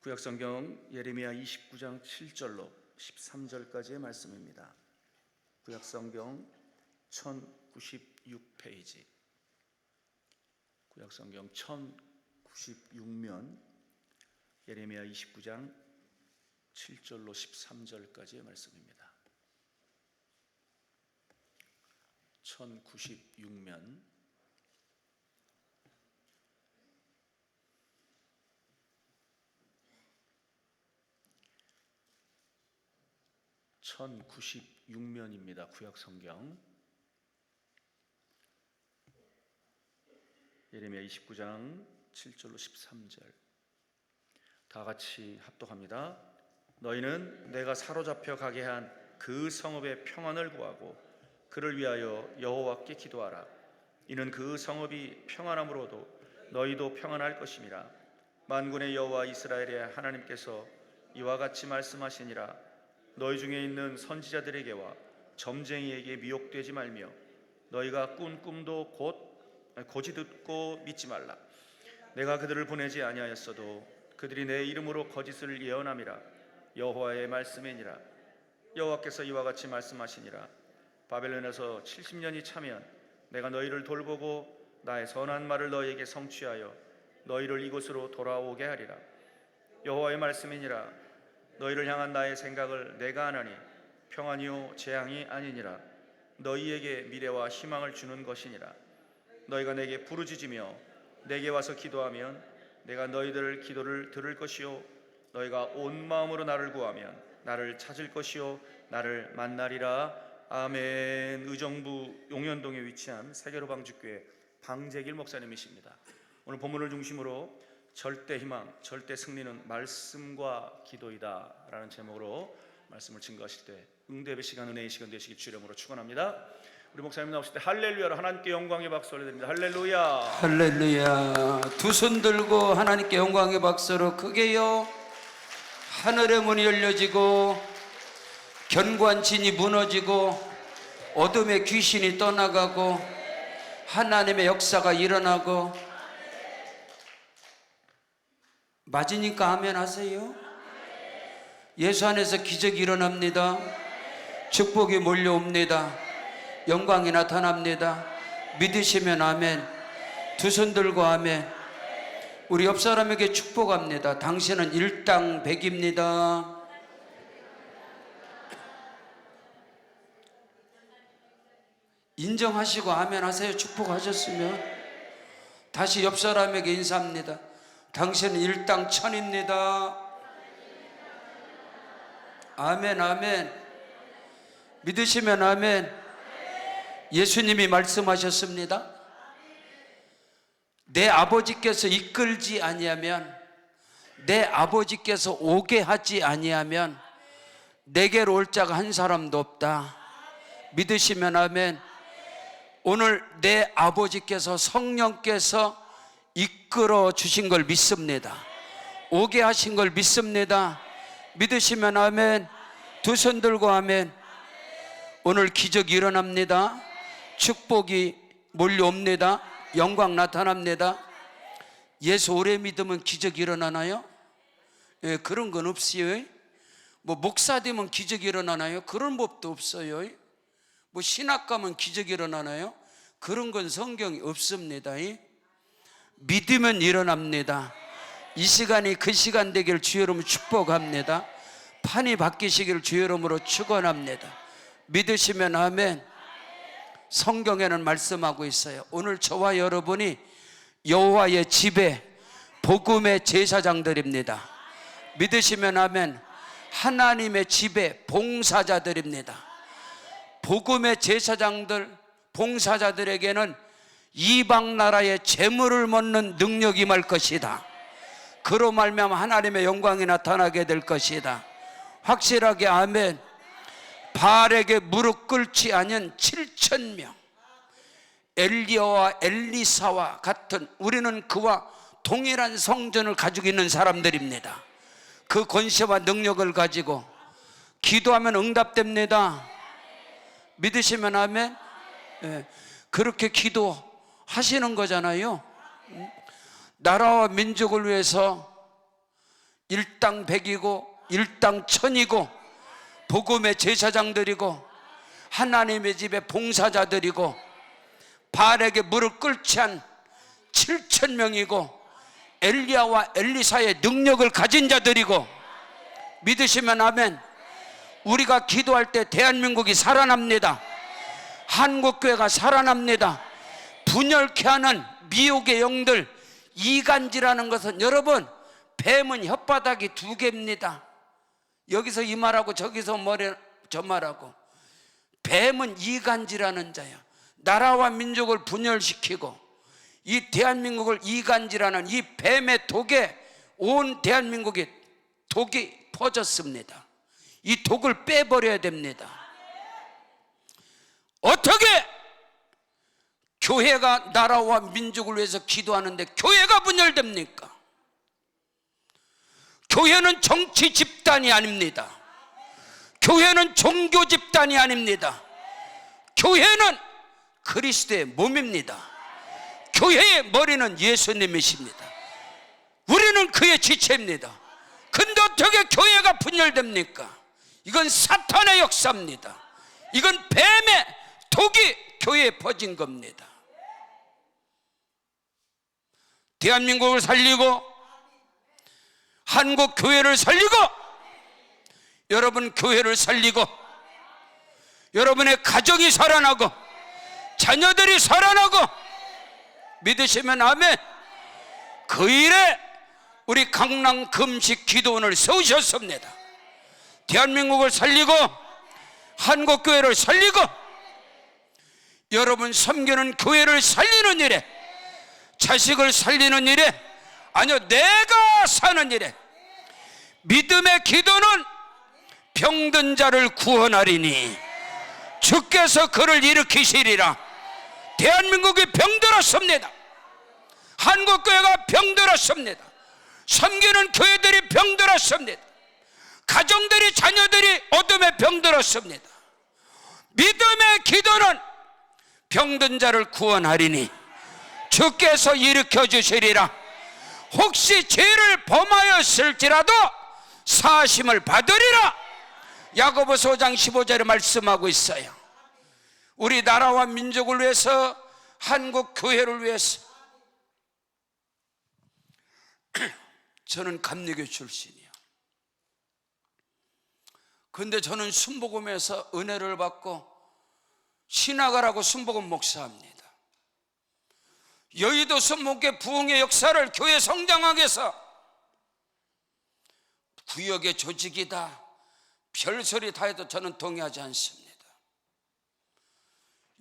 구약성경 예레미야 29장 7절로 13절까지의 말씀입니다. 구약성경 1096페이지, 구약성경 1096면 예레미야 29장 7절로 13절까지의 말씀입니다. 1096면 1096면입니다. 구약성경 예레미야 29장 7절로 13절 다 같이 합독합니다. 너희는 내가 사로잡혀 가게 한 그 성읍의 평안을 구하고 그를 위하여 여호와께 기도하라. 이는 그 성읍이 평안함으로도 너희도 평안할 것임이라. 만군의 여호와 이스라엘의 하나님께서 이와 같이 말씀하시니라. 너희 중에 있는 선지자들에게와 점쟁이에게 미혹되지 말며 너희가 꾼 꿈도 고지 듣고 믿지 말라. 내가 그들을 보내지 아니하였어도 그들이 내 이름으로 거짓을 예언함이라. 여호와의 말씀이니라. 여호와께서 이와 같이 말씀하시니라. 바벨론에서 70년이 차면 내가 너희를 돌보고 나의 선한 말을 너희에게 성취하여 너희를 이곳으로 돌아오게 하리라. 여호와의 말씀이니라. 너희를 향한 나의 생각을 내가 아나니 평안이요 재앙이 아니니라. 너희에게 미래와 희망을 주는 것이니라. 너희가 내게 부르짖으며 내게 와서 기도하면 내가 너희들 기도를 들을 것이요 너희가 온 마음으로 나를 구하면 나를 찾을 것이요 나를 만나리라. 아멘. 의정부 용현동에 위치한 세계로방주교회 방재길 목사님이십니다. 오늘 본문을 중심으로 절대 희망, 절대 승리는 말씀과 기도이다 라는 제목으로 말씀을 증거하실 때 응답의 시간, 은혜의 시간 되시길 주님으로 축원합니다. 우리 목사님 나오실 때 할렐루야로 하나님께 영광의 박수 올려드립니다. 할렐루야, 할렐루야. 두 손 들고 하나님께 영광의 박수로 크게요. 하늘의 문이 열려지고 견고한 진이 무너지고 어둠의 귀신이 떠나가고 하나님의 역사가 일어나고. 맞으니까 아멘 하세요. 예수 안에서 기적이 일어납니다. 축복이 몰려옵니다. 영광이 나타납니다. 믿으시면 아멘. 두 손 들고 아멘. 우리 옆 사람에게 축복합니다. 당신은 일당백입니다. 인정하시고 아멘 하세요. 축복하셨으면. 다시 옆 사람에게 인사합니다. 당신은 일당천입니다. 아멘, 아멘. 믿으시면 아멘. 예수님이 말씀하셨습니다. 내 아버지께서 이끌지 아니하면, 내 아버지께서 오게 하지 아니하면 내게로 올 자가 한 사람도 없다. 믿으시면 아멘. 오늘 내 아버지께서, 성령께서 이끌어 주신 걸 믿습니다. 오게 하신 걸 믿습니다. 믿으시면 아멘. 두 손 들고 아멘. 오늘 기적이 일어납니다. 축복이 몰려옵니다. 영광 나타납니다. 예수 오래 믿으면 기적이 일어나나요? 예, 그런 건 없어요. 뭐 목사 되면 기적이 일어나나요? 그런 법도 없어요. 뭐 신학 가면 기적이 일어나나요? 그런 건 성경이 없습니다. 믿으면 일어납니다. 이 시간이 그 시간 되길 주의 이름으로 축복합니다. 판이 바뀌시길 주의 이름으로 축원합니다. 믿으시면 아멘. 성경에는 말씀하고 있어요. 오늘 저와 여러분이 여호와의 집에 복음의 제사장들입니다. 믿으시면 아멘. 하나님의 집에 봉사자들입니다. 복음의 제사장들, 봉사자들에게는 이방 나라의 재물을 먹는 능력이 임할 것이다. 그로 말미암아 하나님의 영광이 나타나게 될 것이다. 확실하게 아멘. 바알에게 무릎 꿇지 않은 7,000명, 엘리야와 엘리사와 같은, 우리는 그와 동일한 성전을 가지고 있는 사람들입니다. 그 권세와 능력을 가지고 기도하면 응답됩니다. 믿으시면 아멘. 예, 그렇게 기도하시는 거잖아요. 나라와 민족을 위해서 일당 100이고 일당 1000이고 복음의 제사장들이고 하나님의 집에 봉사자들이고 바알에게 무릎 꿇지 한 7,000명이고 엘리야와 엘리사의 능력을 가진 자들이고, 믿으시면 아멘. 우리가 기도할 때 대한민국이 살아납니다. 한국교회가 살아납니다. 분열케 하는 미혹의 영들, 이간질하는 것은 여러분, 뱀은 혓바닥이 2개입니다. 여기서 이 말하고 저기서 저 말하고. 뱀은 이간질하는 자야. 나라와 민족을 분열시키고 이 대한민국을 이간질하는 이 뱀의 독에 온 대한민국이 독이 퍼졌습니다. 이 독을 빼버려야 됩니다. 어떻게 교회가 나라와 민족을 위해서 기도하는데 교회가 분열됩니까? 교회는 정치 집단이 아닙니다. 교회는 종교 집단이 아닙니다. 교회는 그리스도의 몸입니다. 교회의 머리는 예수님이십니다. 우리는 그의 지체입니다. 근데 어떻게 교회가 분열됩니까? 이건 사탄의 역사입니다. 이건 뱀의 독이 교회에 퍼진 겁니다. 대한민국을 살리고 한국 교회를 살리고 여러분 교회를 살리고 여러분의 가정이 살아나고 자녀들이 살아나고, 믿으시면 아멘. 그 일에 우리 강남 금식 기도원을 세우셨습니다. 대한민국을 살리고 한국교회를 살리고 여러분 섬기는 교회를 살리는 일에, 자식을 살리는 일에, 아니요 내가 사는 일에, 믿음의 기도는 병든 자를 구원하리니 주께서 그를 일으키시리라. 대한민국이 병들었습니다. 한국교회가 병들었습니다. 섬기는 교회들이 병들었습니다. 가정들이, 자녀들이 어둠에 병들었습니다. 믿음의 기도는 병든 자를 구원하리니 주께서 일으켜 주시리라. 혹시 죄를 범하였을지라도 사하심을 받으리라. 야고보서 5장 15절에 말씀하고 있어요. 우리 나라와 민족을 위해서, 한국 교회를 위해서. 저는 감리교 출신이에요. 그런데 저는 순복음에서 은혜를 받고 신학을 순복음 목사합니다. 여의도 순복음의 부흥의 역사를 교회 성장하기 위해서 구역의 조직이다, 별소리 다 해도 저는 동의하지 않습니다.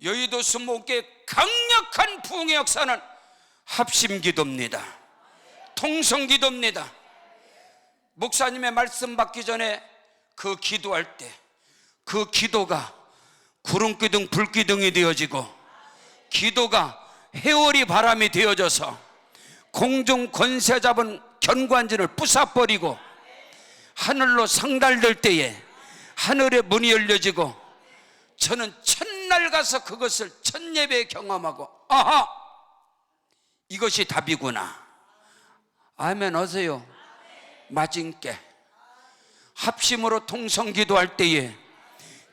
여의도 순복음의 강력한 부흥의 역사는 합심기도입니다. 통성기도입니다. 목사님의 말씀 받기 전에 그 기도할 때 그 기도가 구름기둥 불기둥이 되어지고, 기도가 해오리 바람이 되어져서 공중 권세 잡은 견관진을 부숴버리고 하늘로 상달될 때에 하늘의 문이 열려지고, 저는 첫날 가서 그것을 첫 예배에 경험하고, 아하, 이것이 답이구나. 아멘 하세요. 마징께 합심으로 통성기도할 때에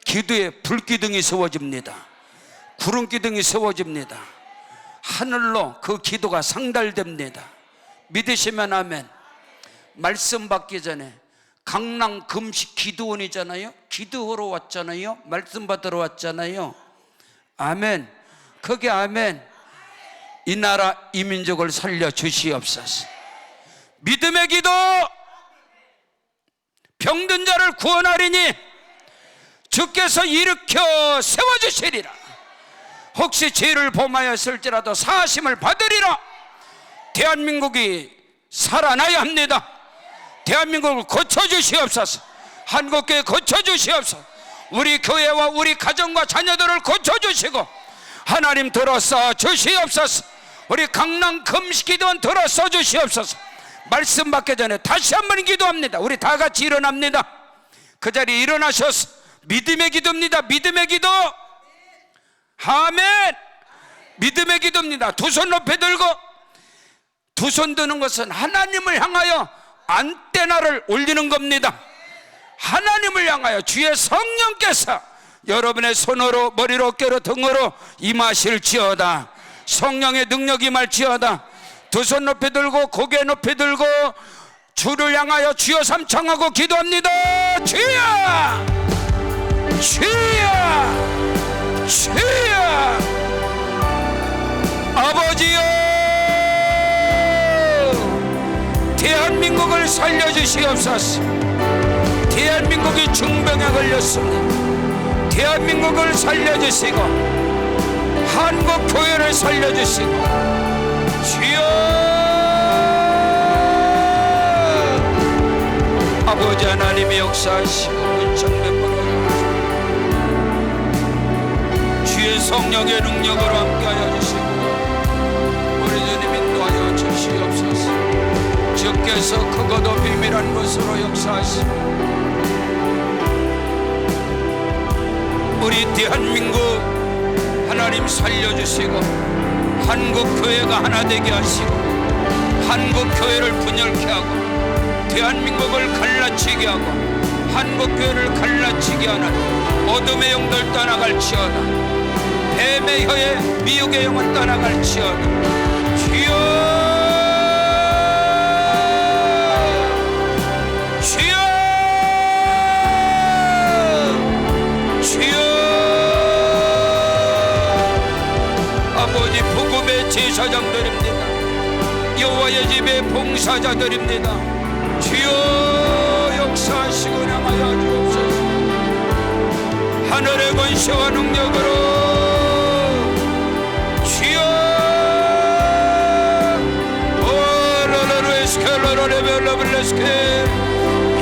기도에 불기둥이 세워집니다. 구름기둥이 세워집니다. 하늘로 그 기도가 상달됩니다. 믿으시면 아멘. 말씀 받기 전에 강남 금식 기도원이잖아요. 기도하러 왔잖아요. 말씀 받으러 왔잖아요. 아멘. 그게 아멘. 이 나라 이 민족을 살려 주시옵소서. 믿음의 기도, 병든 자를 구원하리니 주께서 일으켜 세워주시리라. 혹시 죄를 범하였을지라도 사하심을 받으리라. 대한민국이 살아나야 합니다. 대한민국을 고쳐주시옵소서. 한국교회 고쳐주시옵소서. 우리 교회와 우리 가정과 자녀들을 고쳐주시고 하나님 들어서 주시옵소서. 우리 강남 금식기도원 들어서 주시옵소서. 말씀 받기 전에 다시 한번 기도합니다. 우리 다 같이 일어납니다. 그 자리에 일어나셔서 믿음의 기도입니다. 믿음의 기도. 아멘. 믿음의 기도입니다. 두 손 높이 들고, 두 손 드는 것은 하나님을 향하여 안테나를 올리는 겁니다. 하나님을 향하여 주의 성령께서 여러분의 손으로, 머리로, 어깨로, 등으로 임하실지어다. 성령의 능력이 임할지어다. 두 손 높이 들고 고개 높이 들고 주를 향하여 주여 삼창하고 기도합니다. 주여, 주여, 주여. 아버지여, 대한민국을 살려주시옵소서. 대한민국이 중병에 걸렸습니다. 대한민국을 살려주시고 한국교회를 살려주시고 주여, 아버지 하나님의 역사하시고 은총 베풀어 주의 성령의 능력으로 함께하여 주시고 우리 주님 인도하여 주시옵소서. 주께서 크고도 비밀한 것으로 역사하시고 우리 대한민국 하나님 살려주시고 한국교회가 하나 되게 하시고 한국교회를 분열케 하고 대한민국을 갈라치게 하고 한국교회를 갈라치게 하는 어둠의 영들 떠나갈지어다. 뱀의 혀에 미혹의 영은 떠나갈지어다. 주여, 아버지 복음의 제사장들입니다. 여호와의 집의 봉사자들입니다. 주여 역사하시고 향하여 주옵소서. 하늘의 권세와 능력으로 주여 오라라루에스케라라레벨라블레스케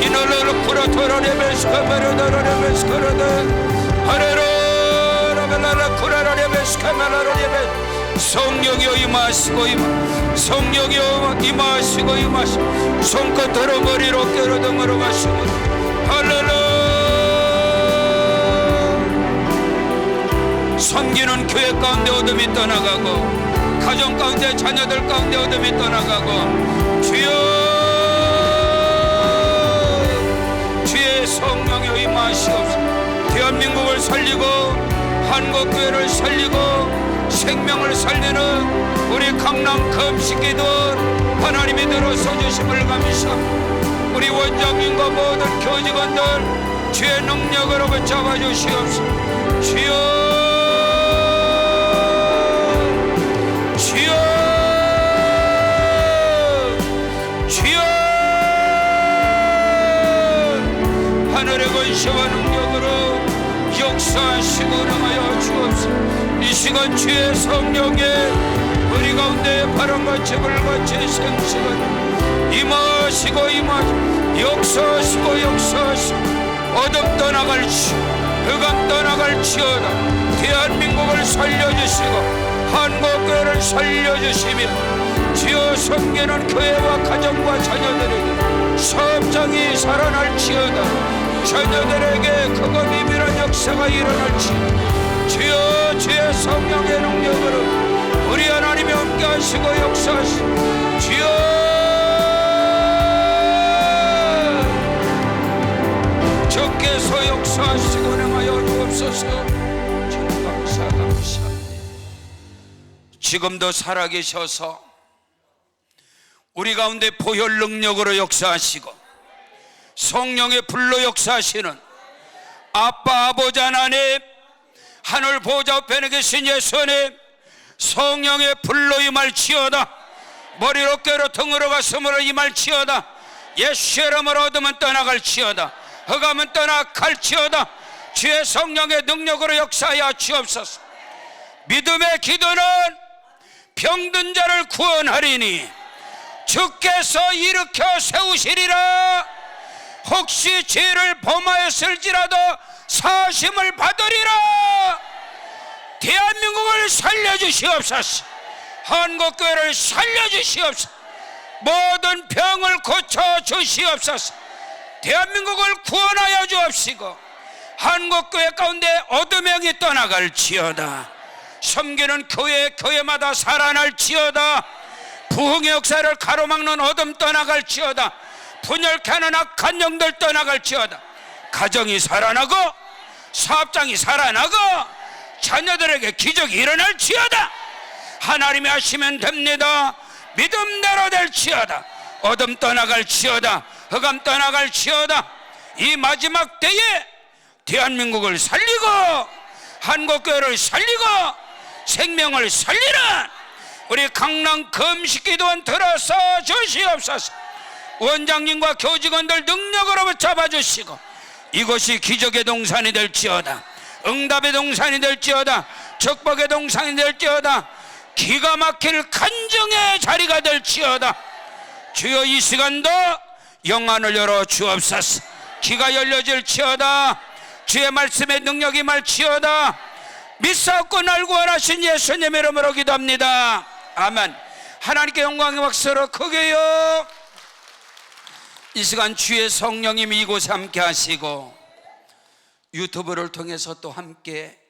이노라루쿠라토라레벨스케메라다라레벨스케라데 하레로라벨라라쿠라라레벨스케메라라레벨 성령이여 임하시고 성령이여 임하시고 손끝으로 머리로 어깨로 등으로 가시고 할렐루야. 섬기는 교회 가운데 어둠이 떠나가고 가정 가운데 자녀들 가운데 어둠이 떠나가고 주여 주의 성령이여 임하시옵소서. 대한민국을 살리고 한국교회를 살리고 생명을 살리는 우리 강남 금식기도 하나님이 들어서 주심을 감사합니다. 우리 원장님과 모든 교직원들 주의 능력으로 붙잡아 주시옵소서. 주여, 주여, 주여. 하늘의 권세와 능력으로 역사하시고 능하여 주옵소서. 이 시간 주의 성령의 우리 가운데 바람같이 불같이 생시간 임하시고 역사하시고 어둠 떠나갈지 흑암 떠나갈지어다. 대한민국을 살려주시고 한국교회를 살려주시며 주여 섬기는 교회와 가정과 자녀들에게 사업장이 살아날지어다. 자녀들에게 크고 비밀한 역사가 일어날지 주여 주의 성령의 능력으로 우리 하나님이 함께 하시고 역사하시고 주여 주께서 역사하시고 행하여 주옵소서. 주님 감사합니다. 지금도 살아계셔서 우리 가운데 보혈 능력으로 역사하시고 성령의 불로 역사하시는 아빠 아버지 하나님, 하늘 보좌 우편에 계신 예수님, 성령의 불로 임할지어다. 머리로 어깨로 등으로 가슴으로 임할지어다. 예수의 이름으로 어둠은 떠나갈지어다. 흑암은 떠나갈지어다. 주의 성령의 능력으로 역사하여 주옵소서. 믿음의 기도는 병든 자를 구원하리니 주께서 일으켜 세우시리라. 혹시 죄를 범하였을지라도 사심을 받으리라. 대한민국을 살려주시옵소서. 한국교회를 살려주시옵소서. 모든 병을 고쳐주시옵소서. 대한민국을 구원하여 주옵시고 한국교회 가운데 어둠의 영이 떠나갈지어다. 섬기는 교회마다 살아날지어다. 부흥의 역사를 가로막는 어둠 떠나갈지어다. 분열케 하는 악한 영들 떠나갈지어다. 가정이 살아나고 사업장이 살아나고 자녀들에게 기적이 일어날지어다. 하나님이 하시면 됩니다. 믿음대로 될지어다. 어둠 떠나갈지어다. 흑암 떠나갈지어다. 이 마지막 때에 대한민국을 살리고 한국교회를 살리고 생명을 살리는 우리 강남 금식기도원 들어서 주시옵소서. 원장님과 교직원들 능력으로 붙잡아 주시고 이곳이 기적의 동산이 될지어다. 응답의 동산이 될지어다. 축복의 동산이 될지어다. 기가 막힐 간증의 자리가 될지어다. 주여 이 시간도 영안을 열어 주옵소서. 귀가 열려질지어다. 주의 말씀의 능력이 말지어다. 믿사옵고 날 구원하신 예수님 이름으로 기도합니다. 아멘. 하나님께 영광의 박수로 크게요. 이 시간 주의 성령님이 이곳에 함께 하시고 유튜브를 통해서 또 함께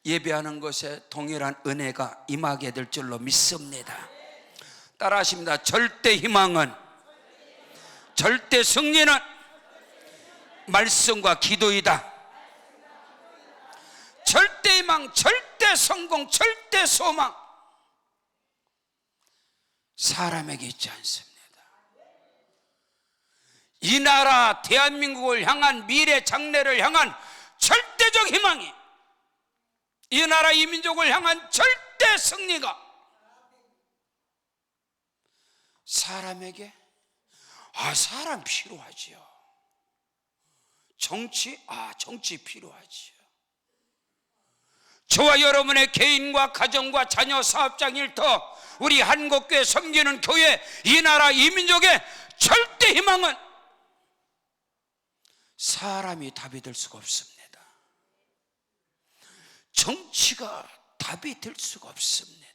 예배하는 것에 동일한 은혜가 임하게 될 줄로 믿습니다. 따라하십니다. 절대 희망은, 절대 승리는 말씀과 기도이다. 절대 희망, 절대 성공, 절대 소망 사람에게 있지 않습니다. 이 나라 대한민국을 향한 미래 장래를 향한 절대적 희망이, 이 나라 이 민족을 향한 절대 승리가 사람에게 사람 필요하지요. 정치 정치 필요하지요. 저와 여러분의 개인과 가정과 자녀, 사업장, 일터, 우리 한국교회 섬기는 교회, 이 나라 이 민족의 절대 희망은 사람이 답이 될 수가 없습니다. 정치가 답이 될 수가 없습니다.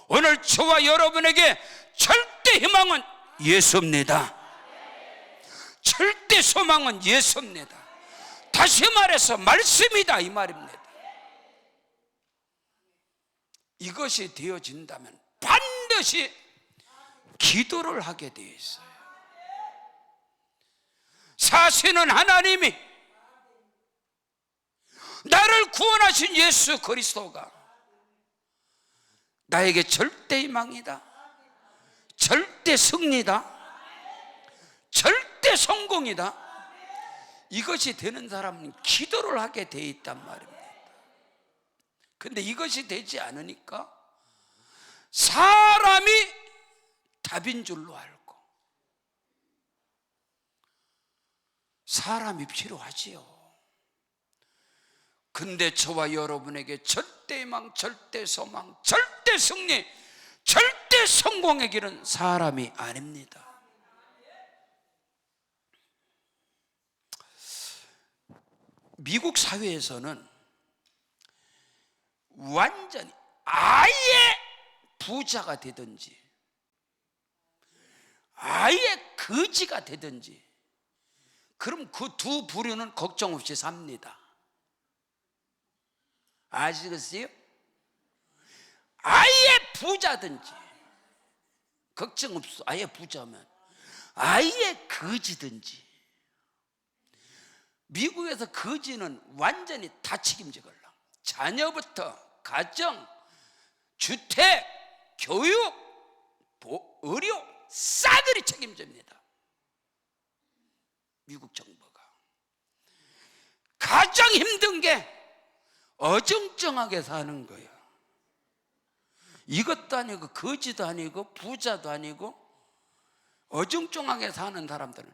오늘 저와 여러분에게 절대 희망은 예수입니다. 절대 소망은 예수입니다. 다시 말해서 말씀이다 이 말입니다. 이것이 되어진다면 반드시 기도를 하게 되어 있어요. 사시는 하나님이, 나를 구원하신 예수 그리스도가 나에게 절대 희망이다, 절대 승리다, 절대 성공이다. 이것이 되는 사람은 기도를 하게 돼 있단 말입니다. 근데 이것이 되지 않으니까 사람이 답인 줄로 알고 사람이 필요하지요. 근데 저와 여러분에게 절대 희망, 절대 소망, 절대 승리, 절대 성공의 길은 사람이 아닙니다. 미국 사회에서는 완전히 아예 부자가 되든지 아예 거지가 되든지, 그럼 그 두 부류는 걱정 없이 삽니다. 아시겠어요? 아예 부자든지 걱정 없어. 아예 부자면 아예 거지든지. 미국에서 거지는 완전히 다 책임지걸라. 자녀부터 가정, 주택, 교육, 의료 싸그리 책임집니다. 미국 정부가. 가장 힘든 게 어정쩡하게 사는 거예요. 이것도 아니고 거지도 아니고 부자도 아니고 어정쩡하게 사는 사람들은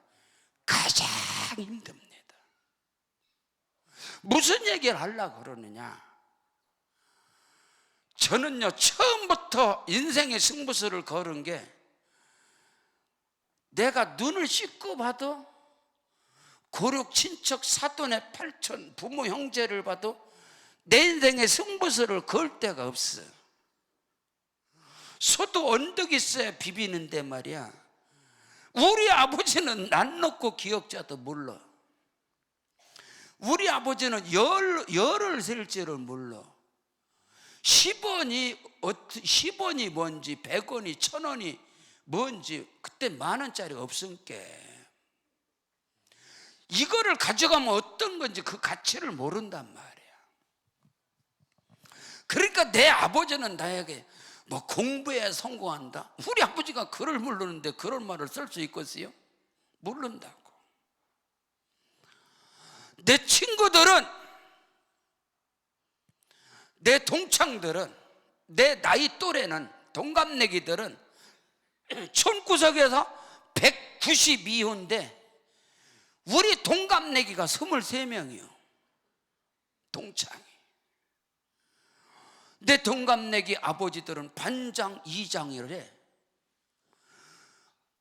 가장 힘듭니다. 무슨 얘기를 하려고 그러느냐? 저는요, 처음부터 인생의 승부수를 걸은 게, 내가 눈을 씻고 봐도 고륙, 친척, 사돈의 팔촌, 부모, 형제를 봐도 내 인생의 승부수를 걸 데가 없어. 소도 언덕 있어야 비비는데 말이야. 우리 아버지는 난 놓고 기억자도 몰라. 우리 아버지는 열을 셀 줄을 몰라. 10원이 뭔지 100원이 1000원이 뭔지 그때 10,000원짜리가 없으니까 이거를 가져가면 어떤 건지 그 가치를 모른단 말이야. 그러니까 내 아버지는 나에게 뭐 공부에 성공한다, 우리 아버지가 글을 모르는데 그런 말을 쓸 수 있겠어요? 모른다고. 내 친구들은, 내 동창들은, 내 나이 또래는, 동갑내기들은 촌구석에서 192호인데 우리 동갑내기가 23명이요. 동창이. 내 동갑내기 아버지들은 반장, 이장을 해.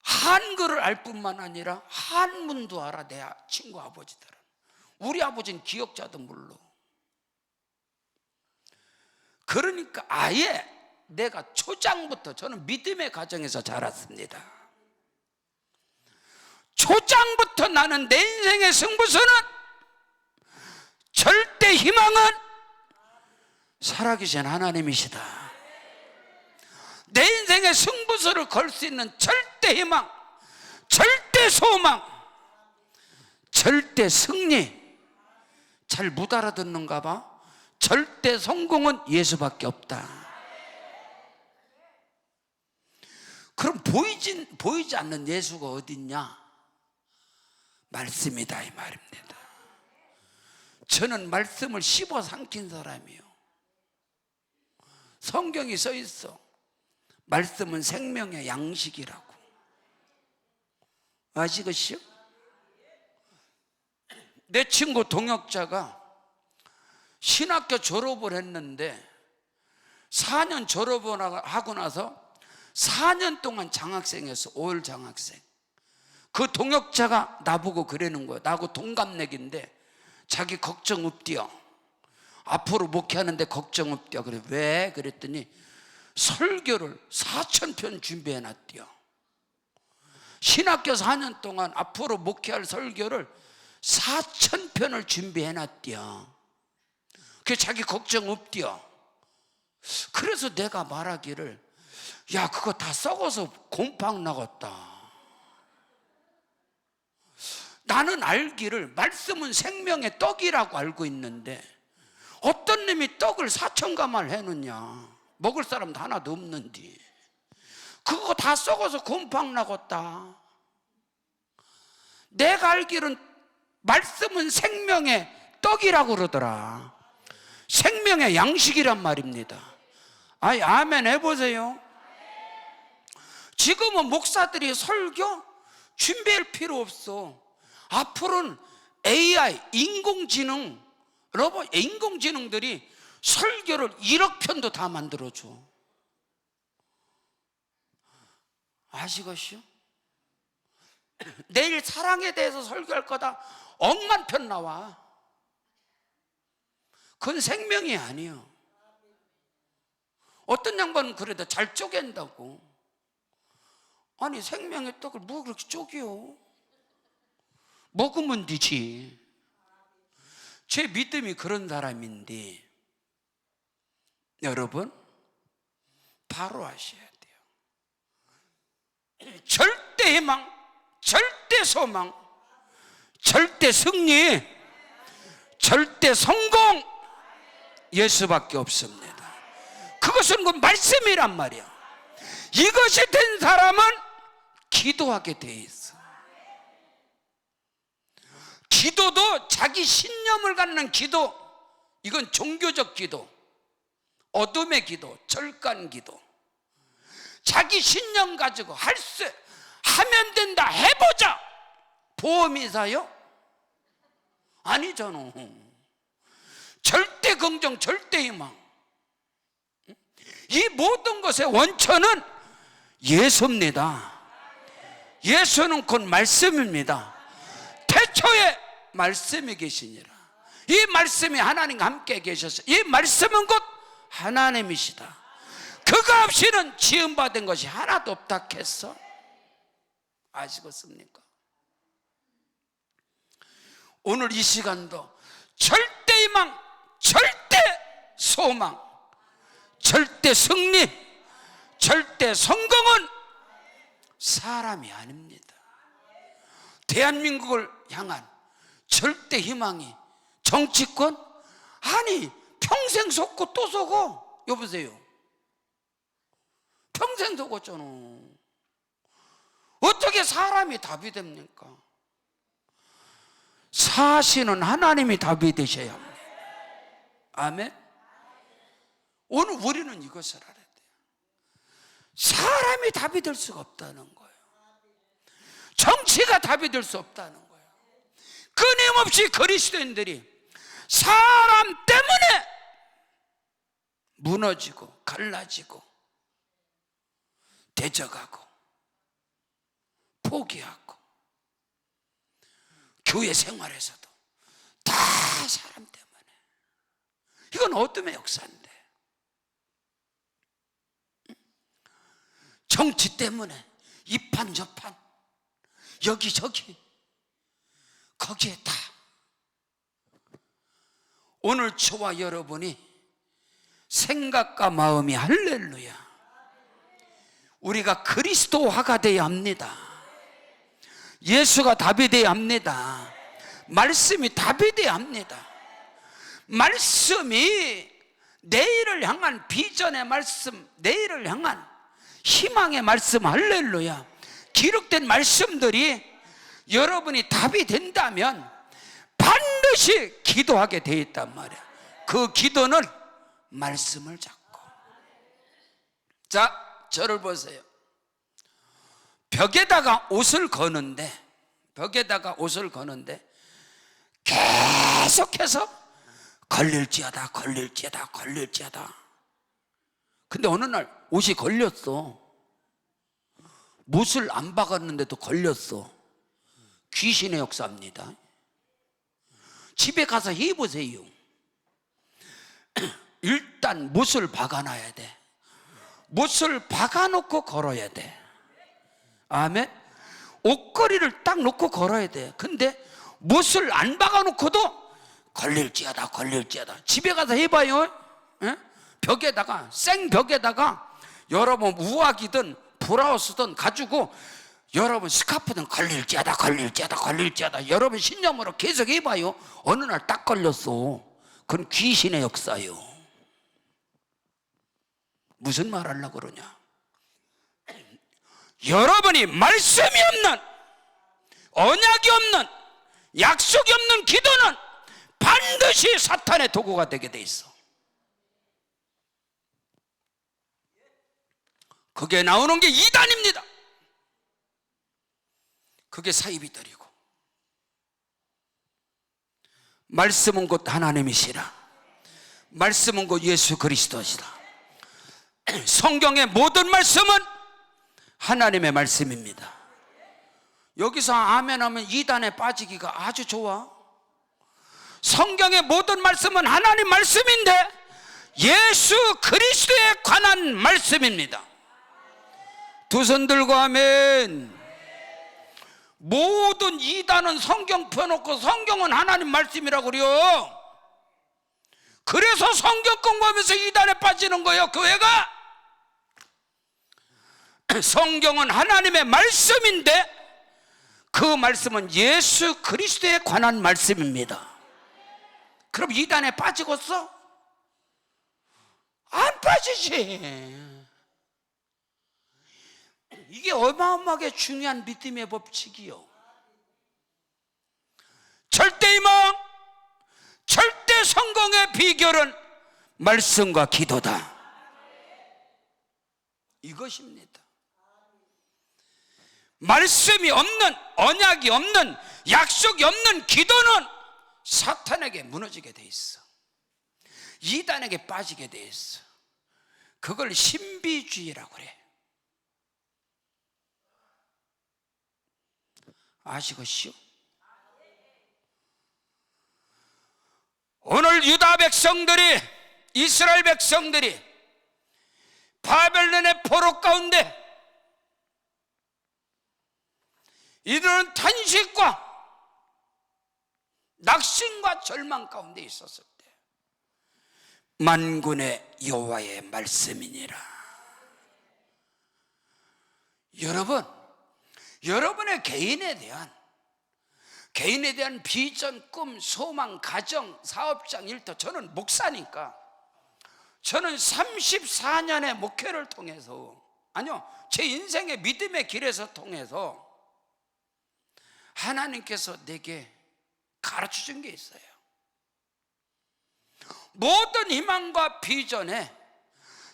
한글을 알 뿐만 아니라 한문도 알아. 내 친구 아버지들은. 우리 아버지는 기억자도 몰라. 그러니까 아예 내가 초장부터, 저는 믿음의 가정에서 자랐습니다. 초장부터 나는 내 인생의 승부수는, 절대 희망은 살아계신 하나님이시다. 내 인생의 승부수를 걸 수 있는 절대 희망, 절대 소망, 절대 승리. 잘 못 알아듣는가 봐. 절대 성공은 예수밖에 없다. 그럼 보이지 않는 예수가 어딨냐? 말씀이다 이 말입니다. 저는 말씀을 씹어 삼킨 사람이에요. 성경이 써 있어. 말씀은 생명의 양식이라고. 아시겠어요? 내 친구 동역자가 신학교 졸업을 했는데 4년 졸업을 하고 나서 4년 동안 장학생이었어. 5월 장학생. 그 동역자가 나보고 그러는 거야. 나하고 동갑내기인데 자기 걱정 없디요. 앞으로 목회하는데 걱정 없디요. 그래, 왜? 그랬더니 설교를 4,000편 준비해놨디요. 신학교 4년 동안 앞으로 목회할 설교를 4,000편을 준비해놨디요. 그게 자기 걱정 없디요. 그래서 내가 말하기를, 야, 그거 다 썩어서 곰팡 나갔다. 나는 알기를 말씀은 생명의 떡이라고 알고 있는데 어떤 놈이 떡을 4,000가마를 해놓냐. 먹을 사람도 하나도 없는데 그거 다 썩어서 곰팡 나갔다. 내가 알기로는 말씀은 생명의 떡이라고 그러더라. 생명의 양식이란 말입니다. 아이, 아멘 해보세요. 지금은 목사들이 설교 준비할 필요 없어. 앞으로는 AI, 인공지능, 로봇, 인공지능들이 설교를 1억 편도 다 만들어줘. 아시겠어요? 내일 사랑에 대해서 설교할 거다 10,000,000 편 나와. 그건 생명이 아니에요. 어떤 양반은 그래도 잘 쪼갠다고. 아니, 생명의 떡을 뭐 그렇게 쪼개요? 먹으면 되지. 제 믿음이 그런 사람인데 여러분 바로 아셔야 돼요. 절대 희망, 절대 소망, 절대 승리, 절대 성공, 예수밖에 없습니다. 그것은 그 말씀이란 말이야. 이것이 된 사람은 기도하게 돼 있어. 기도도 자기 신념을 갖는 기도, 이건 종교적 기도, 어둠의 기도, 절간 기도. 자기 신념 가지고 하면 된다, 해보자. 보험이사요? 아니잖아. 절대 긍정, 절대 희망. 이 모든 것의 원천은 예수입니다. 예수는 곧 말씀입니다. 태초에 말씀이 계시니라. 이 말씀이 하나님과 함께 계셔서 이 말씀은 곧 하나님이시다. 그가 없이는 지음받은 것이 하나도 없다 했어. 아시겠습니까? 오늘 이 시간도 절대 희망, 절대 소망, 절대 승리, 절대 성공은 사람이 아닙니다. 대한민국을 향한 절대 희망이 정치권? 아니, 평생 속고 또 속어. 여보세요, 평생 속었잖아. 어떻게 사람이 답이 됩니까? 사시는 하나님이 답이 되셔야 합니다. 아멘. 오늘 우리는 이것을 알아야 돼요. 사람이 답이 될 수가 없다는 거예요. 정치가 답이 될 수 없다는 거예요. 끊임없이 그리스도인들이 사람 때문에 무너지고 갈라지고 대적하고 포기하고, 교회 생활에서도 다 사람 때문에. 이건 어둠의 역사인데, 정치 때문에 이판 저판 여기저기 거기에 다. 오늘 저와 여러분이 생각과 마음이 할렐루야, 우리가 그리스도화가 되어야 합니다. 예수가 답이 되어야 합니다. 말씀이 답이 되어야 합니다. 말씀이 내일을 향한 비전의 말씀, 내일을 향한 희망의 말씀, 할렐루야. 기록된 말씀들이 여러분이 답이 된다면 반드시 기도하게 되어 있단 말이야. 그 기도는 말씀을 잡고. 자, 저를 보세요. 벽에다가 옷을 거는데, 계속해서 걸릴지어다. 근데 어느 날 옷이 걸렸어. 못을 안 박았는데도 걸렸어. 귀신의 역사입니다. 집에 가서 해보세요. 일단 못을 박아놔야 돼. 못을 박아놓고 걸어야 돼. 아멘. 옷걸이를 딱 놓고 걸어야 돼. 근데 못을 안 박아놓고도 걸릴지어다. 집에 가서 해봐요. 에? 벽에다가, 생벽에다가 여러분 우아기든 브라우스든 가지고 여러분 스카프든 걸릴지어다. 여러분 신념으로 계속 해봐요. 어느 날 딱 걸렸어. 그건 귀신의 역사예요. 무슨 말 하려고 그러냐? 여러분이 말씀이 없는, 언약이 없는, 약속이 없는 기도는 반드시 사탄의 도구가 되게 돼 있어. 그게 나오는 게 이단입니다. 그게 사이비들이고, 말씀은 곧 하나님이시라. 말씀은 곧 예수 그리스도시라. 성경의 모든 말씀은 하나님의 말씀입니다. 여기서 아멘 하면 이단에 빠지기가 아주 좋아. 성경의 모든 말씀은 하나님 말씀인데 예수 그리스도에 관한 말씀입니다. 두 손 들고 아멘. 모든 이단은 성경 펴놓고 성경은 하나님 말씀이라고 그래요. 그래서 성경 공부하면서 이단에 빠지는 거예요, 교회가. 성경은 하나님의 말씀인데 그 말씀은 예수 그리스도에 관한 말씀입니다. 그럼 이단에 빠지겠어? 안 빠지지. 이게 어마어마하게 중요한 믿음의 법칙이요. 절대희망, 절대 성공의 비결은 말씀과 기도다. 이것입니다. 말씀이 없는, 언약이 없는, 약속이 없는 기도는 사탄에게 무너지게 돼 있어. 이단에게 빠지게 돼 있어. 그걸 신비주의라고 그래. 아시겠시오? 오늘 유다 백성들이, 이스라엘 백성들이 바벨론의 포로 가운데 이들은 탄식과 낙심과 절망 가운데 있었을 때 만군의 여호와의 말씀이니라. 여러분, 여러분의 개인에 대한 비전, 꿈, 소망, 가정, 사업장, 일터. 저는 목사니까 저는 34년의 목회를 통해서, 아니요, 제 인생의 믿음의 길에서 통해서 하나님께서 내게 가르쳐 준 게 있어요. 모든 희망과 비전에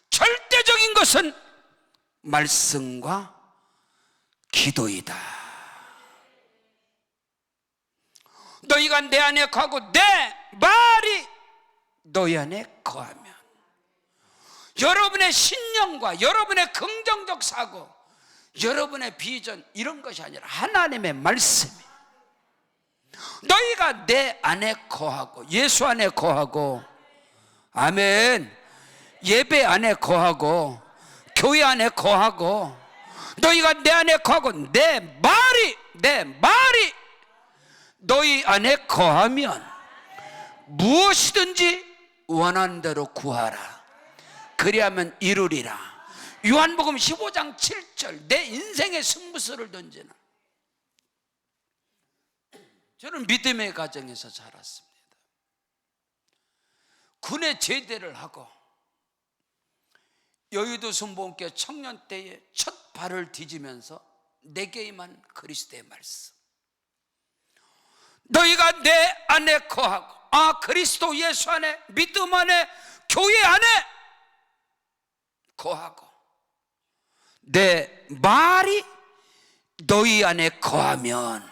절대적인 것은 말씀과 기도이다. 너희가 내 안에 거하고 내 말이 너희 안에 거하면, 여러분의 신념과 여러분의 긍정적 사고, 여러분의 비전, 이런 것이 아니라 하나님의 말씀이 너희가 내 안에 거하고, 예수 안에 거하고, 아멘, 예배 안에 거하고, 교회 안에 거하고, 너희가 내 안에 거하고 내 말이 너희 안에 거하면 무엇이든지 원하는 대로 구하라. 그리하면 이루리라. 요한복음 15장 7절. 내 인생의 승부수를 던지는, 저는 믿음의 가정에서 자랐습니다. 군의 제대를 하고 여의도 순복음교회 청년 때에 첫 발을 디디면서 내게 임한 그리스도의 말씀. 너희가 내 안에 거하고, 그리스도 예수 안에, 믿음 안에, 교회 안에 거하고, 내 말이 너희 안에 거하면,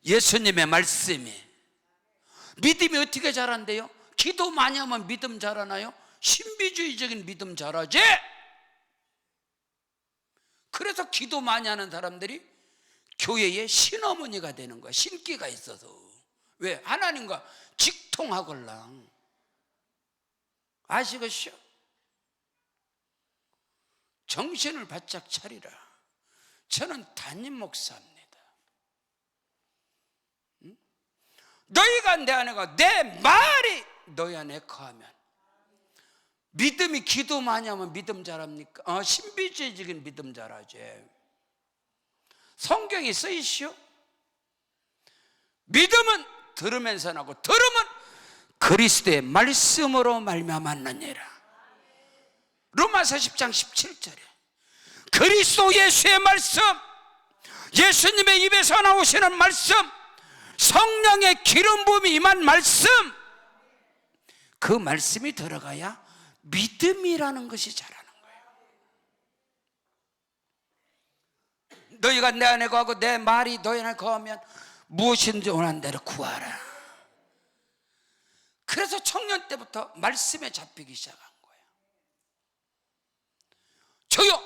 예수님의 말씀이, 믿음이 어떻게 자란대요? 기도 많이 하면 믿음 자라나요? 신비주의적인 믿음 자라지. 그래서 기도 많이 하는 사람들이 교회의 신어머니가 되는 거야. 신기가 있어서. 왜? 하나님과 직통하걸랑. 아시겠죠? 정신을 바짝 차리라. 저는 담임 목사입니다. 너희가 내 안에 거, 내 말이 너희 안에 거하면. 믿음이, 기도 많이 하면 믿음 자랍니까? 신비주의적인 믿음 자라지. 성경이 쓰이시오. 믿음은 들으면서 나고, 들으면 그리스도의 말씀으로 말미암았느니라. 로마서 10장 17절에 그리스도 예수의 말씀, 예수님의 입에서 나오시는 말씀, 성령의 기름 부음이 임한 말씀, 그 말씀이 들어가야 믿음이라는 것이 자라는 거예요. 너희가 내 안에 거하고 내 말이 너희 안에 거하면 무엇인지 원하는 대로 구하라. 그래서 청년 때부터 말씀에 잡히기 시작한 거예요. 저요,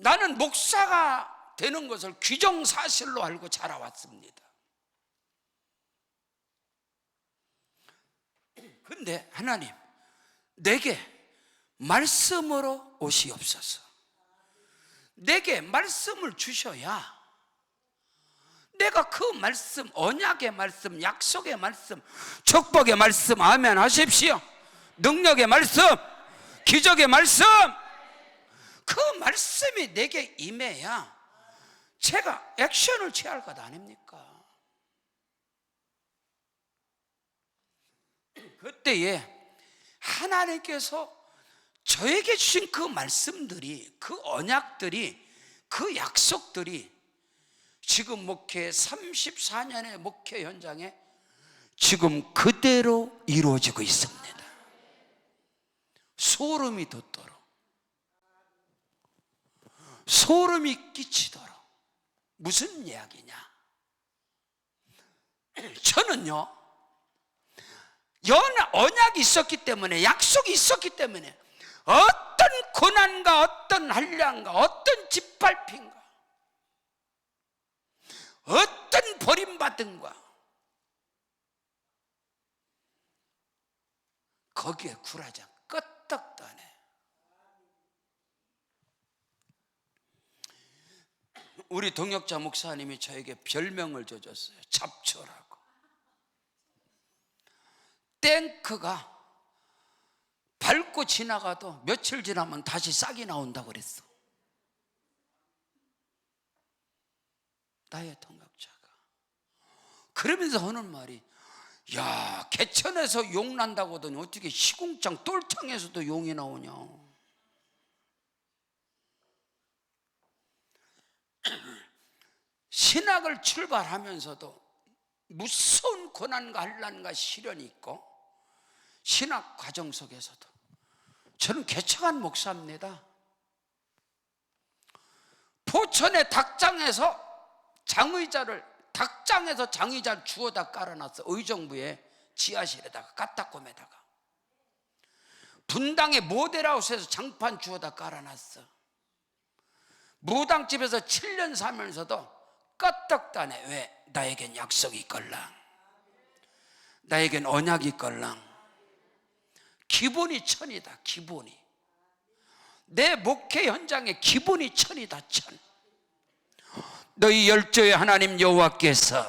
나는 목사가 되는 것을 규정사실로 알고 자라왔습니다. 근데 하나님, 내게 말씀으로 오시옵소서. 내게 말씀을 주셔야 내가 그 말씀, 언약의 말씀, 약속의 말씀, 축복의 말씀, 아멘 하십시오. 능력의 말씀, 기적의 말씀, 그 말씀이 내게 임해야 제가 액션을 취할 것 아닙니까? 그때에 하나님께서 저에게 주신 그 말씀들이, 그 언약들이, 그 약속들이 지금 목회 34년의 목회 현장에 지금 그대로 이루어지고 있습니다. 소름이 돋도록, 소름이 끼치도록. 무슨 이야기냐? 저는요, 언약이 있었기 때문에, 약속이 있었기 때문에 어떤 고난과 어떤 한량과 어떤 짓밟힘과 어떤 버림받음과 거기에 굴하지 않고 끄떡도 안 해. 우리 동역자 목사님이 저에게 별명을 줘줬어요. 잡초라고. 탱크가 밟고 지나가도 며칠 지나면 다시 싹이 나온다고 그랬어. 나의 통역자가. 그러면서 하는 말이, 야, 개천에서 용 난다고 하더니 어떻게 시궁창 똘창에서도 용이 나오냐. 신학을 출발하면서도 무서운 고난과 환난과 시련이 있고, 신학 과정 속에서도 저는 개척한 목사입니다. 포천의 닭장에서 장의자를 주워다 깔아놨어. 의정부의 지하실에다가 까딱곰에다가. 분당의 모델하우스에서 장판 주워다 깔아놨어. 무당집에서 7년 살면서도 끄떡다네. 왜? 나에겐 약속이 있걸랑, 나에겐 언약이 있걸랑. 기본이 천이다. 기본이, 내 목회 현장의 기본이 천이다. 천. 너희 열조의 하나님 여호와께서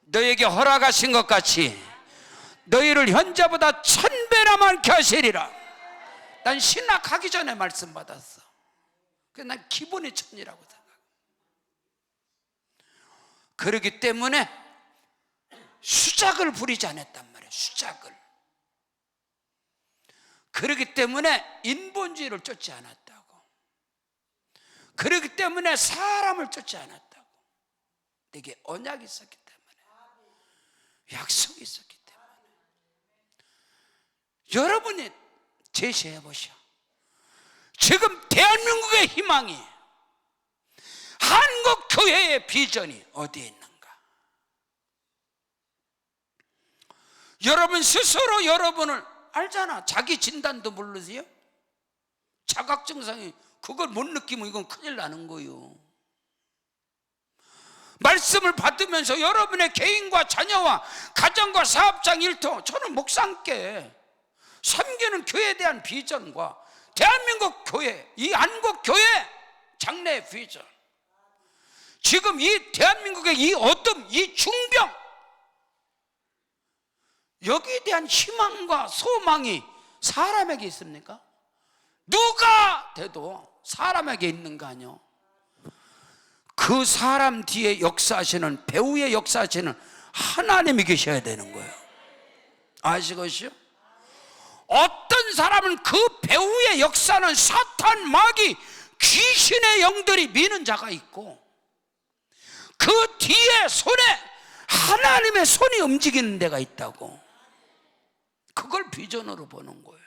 너에게 허락하신 것 같이 너희를 현자보다 1000배나 많게 하시리라. 난 신학하기 전에 말씀 받았어. 그래서 난 기본이 천이라고 생각해. 그렇기 때문에 수작을 부리지 않았단 말이에요. 수작을. 그렇기 때문에 인본주의를 쫓지 않았다고. 그렇기 때문에 사람을 쫓지 않았다고. 내게 언약이 있었기 때문에, 약속이 있었기 때문에. 여러분이 제시해 보시오. 지금 대한민국의 희망이, 한국교회의 비전이 어디에 있는가? 여러분 스스로 여러분을 알잖아. 자기 진단도 모르세요? 자각증상이 그걸 못 느끼면 이건 큰일 나는 거예요. 말씀을 받으면서 여러분의 개인과 자녀와 가정과 사업장 일터, 저는 목사님께 섬기는 교회에 대한 비전과 대한민국 교회, 이 한국교회 장래의 비전, 지금 이 대한민국의 이 어둠, 이 중병, 여기에 대한 희망과 소망이 사람에게 있습니까? 누가 돼도 사람에게 있는 거 아니요. 그 사람 뒤에 역사하시는, 배후에 역사하시는 하나님이 계셔야 되는 거예요. 아시겠어요? 어떤 사람은 그 배후에 역사하는 사탄, 마귀, 귀신의 영들이 미는 자가 있고, 그 뒤에 손에 하나님의 손이 움직이는 데가 있다고. 그걸 비전으로 보는 거예요.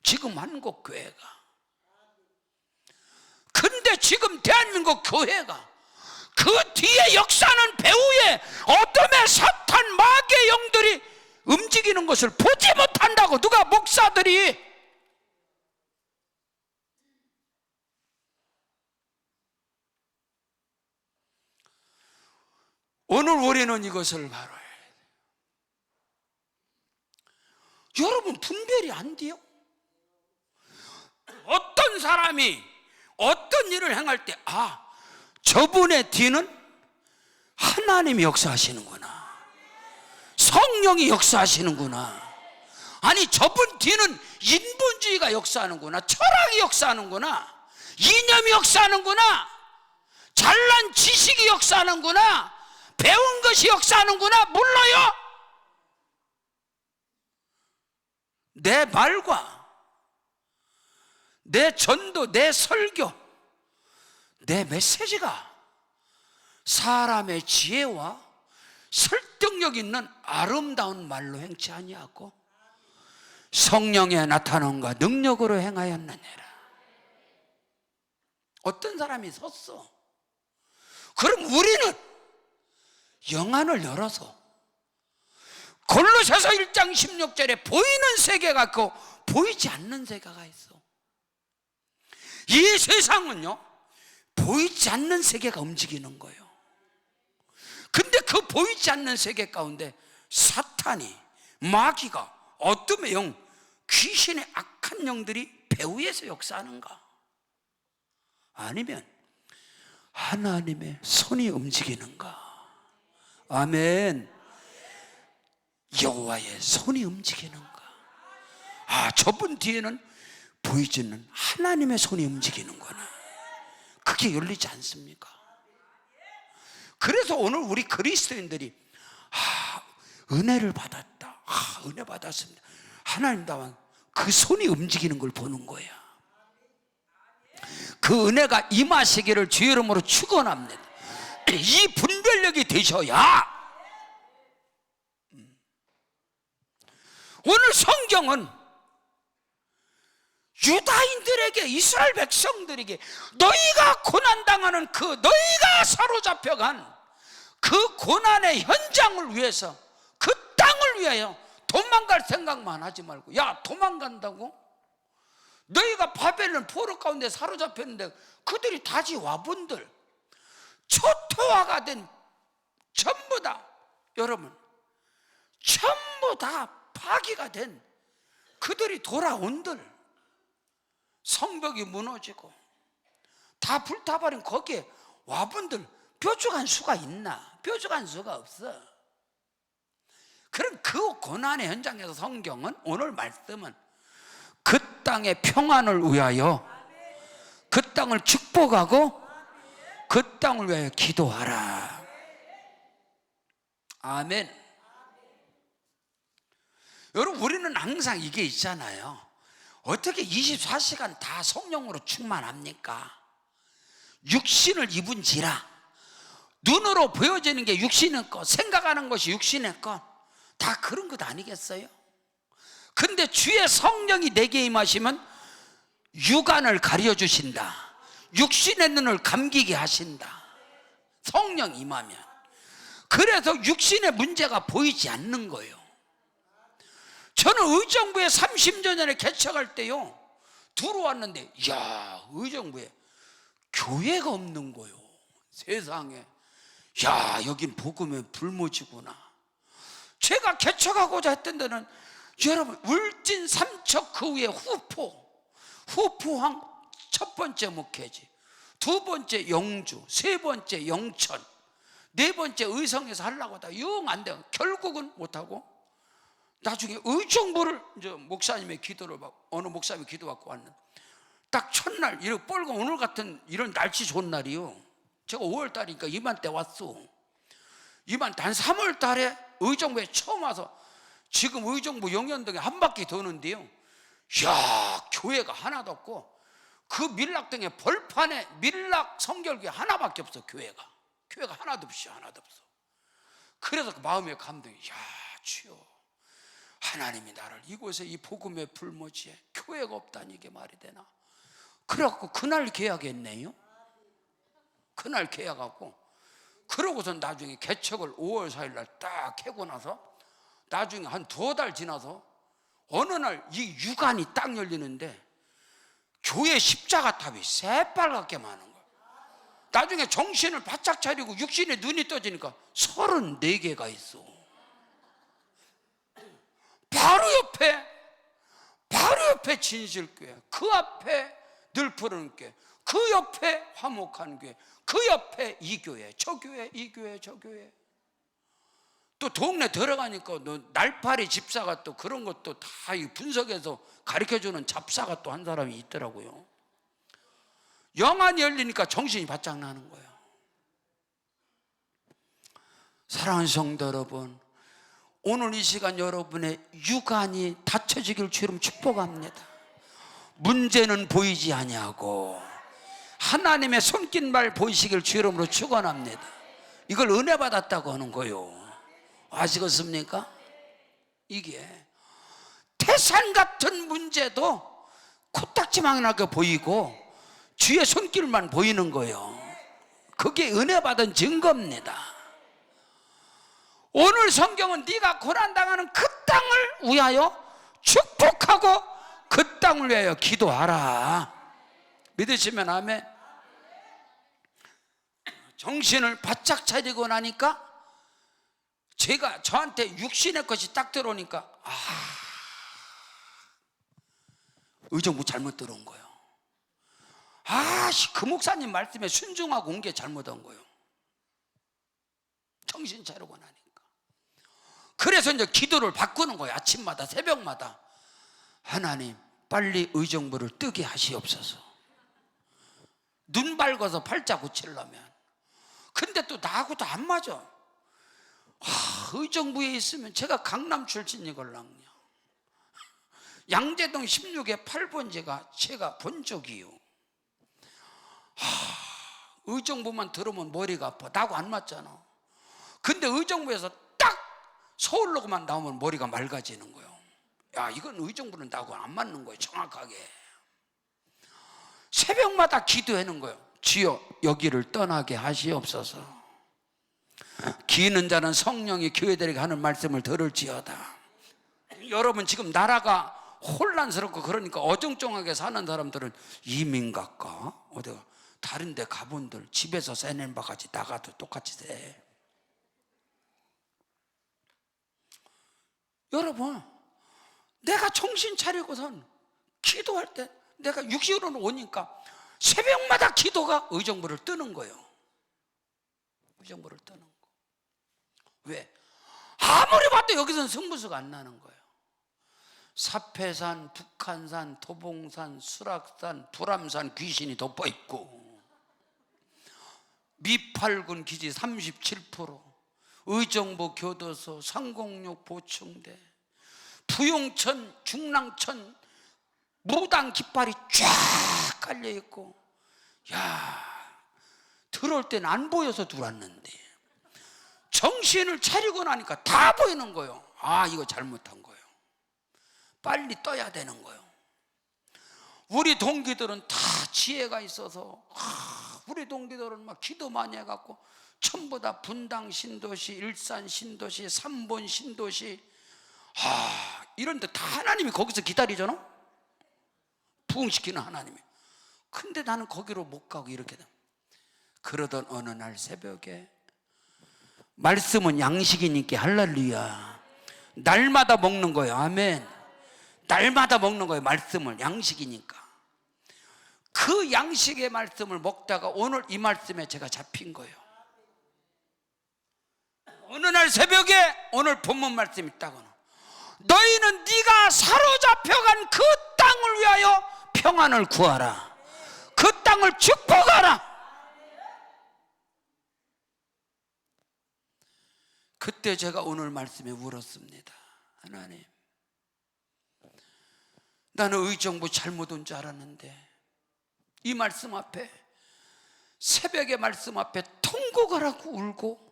지금 한국교회가. 근데 지금 대한민국 교회가 그 뒤에 역사하는 배후에 어둠의 사탄, 마귀의 영들이 움직이는 것을 보지 못한다고. 누가? 목사들이. 오늘 우리는 이것을 바로 해야 돼요. 여러분 분별이 안 돼요? 어떤 사람이 어떤 일을 행할 때, 아, 저분의 뒤는 하나님이 역사하시는구나, 성령이 역사하시는구나, 아니 저분 뒤는 인본주의가 역사하는구나, 철학이 역사하는구나, 이념이 역사하는구나, 잘난 지식이 역사하는구나, 배운 것이 역사하는구나. 몰라요? 내 말과 내 전도, 내 설교, 내 메시지가 사람의 지혜와 설득력 있는 아름다운 말로 행치 아니하고 성령의 나타남과 능력으로 행하였느니라. 어떤 사람이 섰어. 그럼 우리는 영안을 열어서 골로새서 1장 16절에 보이는 세계가 있고 보이지 않는 세계가 있어. 이 세상은요, 보이지 않는 세계가 움직이는 거예요. 근데 그 보이지 않는 세계 가운데 사탄이, 마귀가, 어둠의 영, 귀신의 악한 영들이 배후에서 역사하는가? 아니면 하나님의 손이 움직이는가? 아멘. 여호와의 손이 움직이는가? 아, 저분 뒤에는 보이지는 하나님의 손이 움직이는구나. 그게 열리지 않습니까? 그래서 오늘 우리 그리스도인들이 은혜를 받았다, 은혜 받았습니다, 하나님 다만 그 손이 움직이는 걸 보는 거야. 그 은혜가 임하시기를 주의 이름으로 축원합니다. 이 분별력이 되셔야 오늘 성경은 유다인들에게, 이스라엘 백성들에게 너희가 고난당하는 너희가 사로잡혀간 그 고난의 현장을 위해서, 그 땅을 위하여 도망갈 생각만 하지 말고, 야, 도망간다고? 너희가 바벨론 포로 가운데 사로잡혔는데 그들이 다시 와본들, 초토화가 된, 전부 다, 여러분, 전부 다 파괴가 된 그들이 돌아온들, 성벽이 무너지고 다 불타버린 거기에 와본들 뾰족한 수가 있나? 뾰족한 수가 없어. 그럼 그 고난의 현장에서 성경은, 오늘 말씀은 그 땅의 평안을 위하여, 그 땅을 축복하고 그 땅을 위하여 기도하라. 아멘. 여러분, 우리는 항상 이게 있잖아요. 어떻게 24시간 다 성령으로 충만합니까? 육신을 입은지라 눈으로 보여지는 게 육신의 것, 생각하는 것이 육신의 것, 다 그런 것 아니겠어요? 근데 주의 성령이 내게 임하시면 육안을 가려주신다, 육신의 눈을 감기게 하신다. 성령 임하면. 그래서 육신의 문제가 보이지 않는 거예요. 저는 의정부에 30년 전에 개척할 때요, 들어왔는데, 이야, 의정부에 교회가 없는 거요. 세상에. 야, 여긴 복음의 불모지구나. 제가 개척하고자 했던 데는, 여러분, 울진, 삼척, 그 위에 후포항 첫 번째 목회지, 두 번째 영주, 세 번째 영천, 네 번째 의성에서 하려고 하다가 영 안 돼요. 결국은 못하고 나중에 의정부를, 이제 목사님의 기도를 받고, 어느 목사님의 기도 받고 왔는데, 딱 첫날, 이렇게 뻘건 오늘 같은 이런 날씨 좋은 날이요, 제가 5월 달이니까 이맘때 왔어. 이맘때 한 3월 달에 의정부에 처음 와서, 지금 의정부 영현동에 한 바퀴 도는데요, 이야, 교회가 하나도 없고, 그 밀락동에 벌판에 밀락 성결교회 하나밖에 없어. 교회가 하나도 없어. 그래서 그 마음의 감동이, 야, 주여, 하나님이 나를 이곳에 이 복음의 불모지에 교회가 없다니 이게 말이 되나? 그래갖고 그날 계약했네요. 그날 계약하고, 그러고서 나중에 개척을 5월 4일 날 딱 하고 나서, 나중에 한 2달 지나서 어느 날 이 유관이 딱 열리는데 교회 십자가탑이 새빨갛게 많은 거예요. 나중에 정신을 바짝 차리고 육신에 눈이 떠지니까 34개가 있어. 바로 옆에 진실교회, 그 앞에 늘 푸르는 교회, 그 옆에 화목한 교회, 그 옆에 이 교회, 저 교회, 이 교회, 저 교회. 또 동네 들어가니까 날파리 집사가 또 그런 것도 다 분석해서 가르쳐주는 잡사가 또 한 사람이 있더라고요. 영안이 열리니까 정신이 바짝 나는 거예요. 사랑하는 성도 여러분, 오늘 이 시간 여러분의 육안이 닫혀지길 주름 축복합니다. 문제는 보이지 아니하고 하나님의 손길만 보이시길 주 이름으로 축원합니다. 이걸 은혜 받았다고 하는 거요. 아시겠습니까? 이게 태산 같은 문제도 코딱지만하게 보이고 주의 손길만 보이는 거예요. 그게 은혜 받은 증거입니다. 오늘 성경은 네가 고난당하는 그 땅을 위하여 축복하고 그 땅을 위하여 기도하라. 믿으시면 아멘. 정신을 바짝 차리고 나니까 제가 저한테 육신의 것이 딱 들어오니까 의정부 잘못 들어온 거예요. 그 목사님 말씀에 순종하고 온 게 잘못한 거예요. 정신 차리고 나니까. 그래서 이제 기도를 바꾸는 거예요. 아침마다 새벽마다 하나님 빨리 의정부를 뜨게 하시옵소서. 눈 밝아서 팔자 고치려면 근데 또 나하고도 안 맞아. 의정부에 있으면 제가 강남 출신이걸랑요. 양재동 16에 8번지가 제가 본 적이요. 의정부만 들으면 머리가 아파. 나하고 안 맞잖아. 근데 의정부에서 딱 서울로만 나오면 머리가 맑아지는 거예요. 야, 이건 의정부는 나하고 안 맞는 거예요. 정확하게. 새벽마다 기도하는 거예요. 주여 여기를 떠나게 하시옵소서. 기는 자는 성령이 교회들에게 하는 말씀을 들을지어다. 여러분 지금 나라가 혼란스럽고 그러니까 어정쩡하게 사는 사람들은 이민 갈까? 어디가 다른 데 가본들 집에서 새는 바같이 나가도 똑같이 새. 여러분 내가 정신 차리고선 기도할 때 내가 60으로 오니까 새벽마다 기도가 의정부를 뜨는 거예요. 의정부를 뜨는 거. 왜? 아무리 봐도 여기서는 승부수가 안 나는 거예요. 사패산, 북한산, 도봉산, 수락산, 불암산 귀신이 덮어있고 미팔군 기지 37%, 의정부 교도소, 상공육 보충대, 부용천, 중랑천 무당 깃발이 쫙 깔려있고, 야, 들어올 때는 안 보여서 들어왔는데 정신을 차리고 나니까 다 보이는 거예요. 아, 이거 잘못한 거예요. 빨리 떠야 되는 거예요. 우리 동기들은 다 지혜가 있어서 우리 동기들은 막 기도 많이 해갖고 전부 다 분당 신도시, 일산 신도시, 삼본 신도시 이런데 다 하나님이 거기서 기다리잖아. 부흥시키는 하나님이. 근데 나는 거기로 못 가고 이렇게 돼. 그러던 어느 날 새벽에 말씀은 양식이니까 할렐루야. 날마다 먹는 거예요. 아멘. 날마다 먹는 거예요. 말씀을. 양식이니까. 그 양식의 말씀을 먹다가 오늘 이 말씀에 제가 잡힌 거예요. 어느 날 새벽에 오늘 본문 말씀이 있다고는, 너희는 네가 사로잡혀간 그 땅을 위하여 평안을 구하라. 그 땅을 축복하라. 그때 제가 오늘 말씀에 울었습니다. 하나님, 나는 의정부 잘못 온 줄 알았는데 이 말씀 앞에, 새벽의 말씀 앞에 통곡을 하고 울고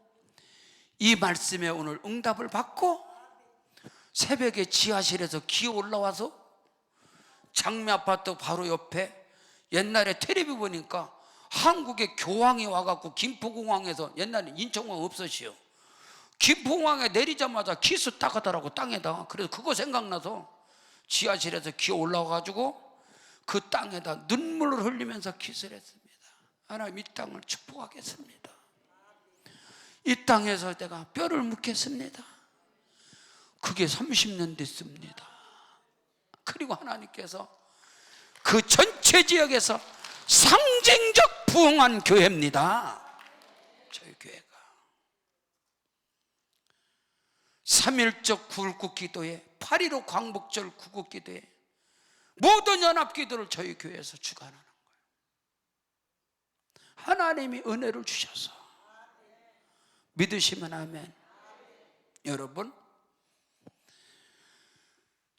이 말씀에 오늘 응답을 받고 새벽에 지하실에서 기어 올라와서 장미 아파트 바로 옆에 옛날에 텔레비 보니까 한국의 교황이 와갖고 김포공항에서, 옛날에 인천공항 없었지요. 김포공항에 내리자마자 키스 딱 하더라고, 땅에다. 그래서 그거 생각나서 지하실에서 기어 올라와가지고 그 땅에다 눈물을 흘리면서 키스를 했습니다. 하나님, 이 땅을 축복하겠습니다. 이 땅에서 내가 뼈를 묻겠습니다. 그게 30년 됐습니다. 그리고 하나님께서 그 전체 지역에서 상징적 부흥한 교회입니다. 저희 교회가 3.1적 구울국 기도회, 8.15 광복절 구국 기도회, 모든 연합 기도를 저희 교회에서 주관하는 거예요. 하나님이 은혜를 주셔서 믿으시면 아멘. 여러분,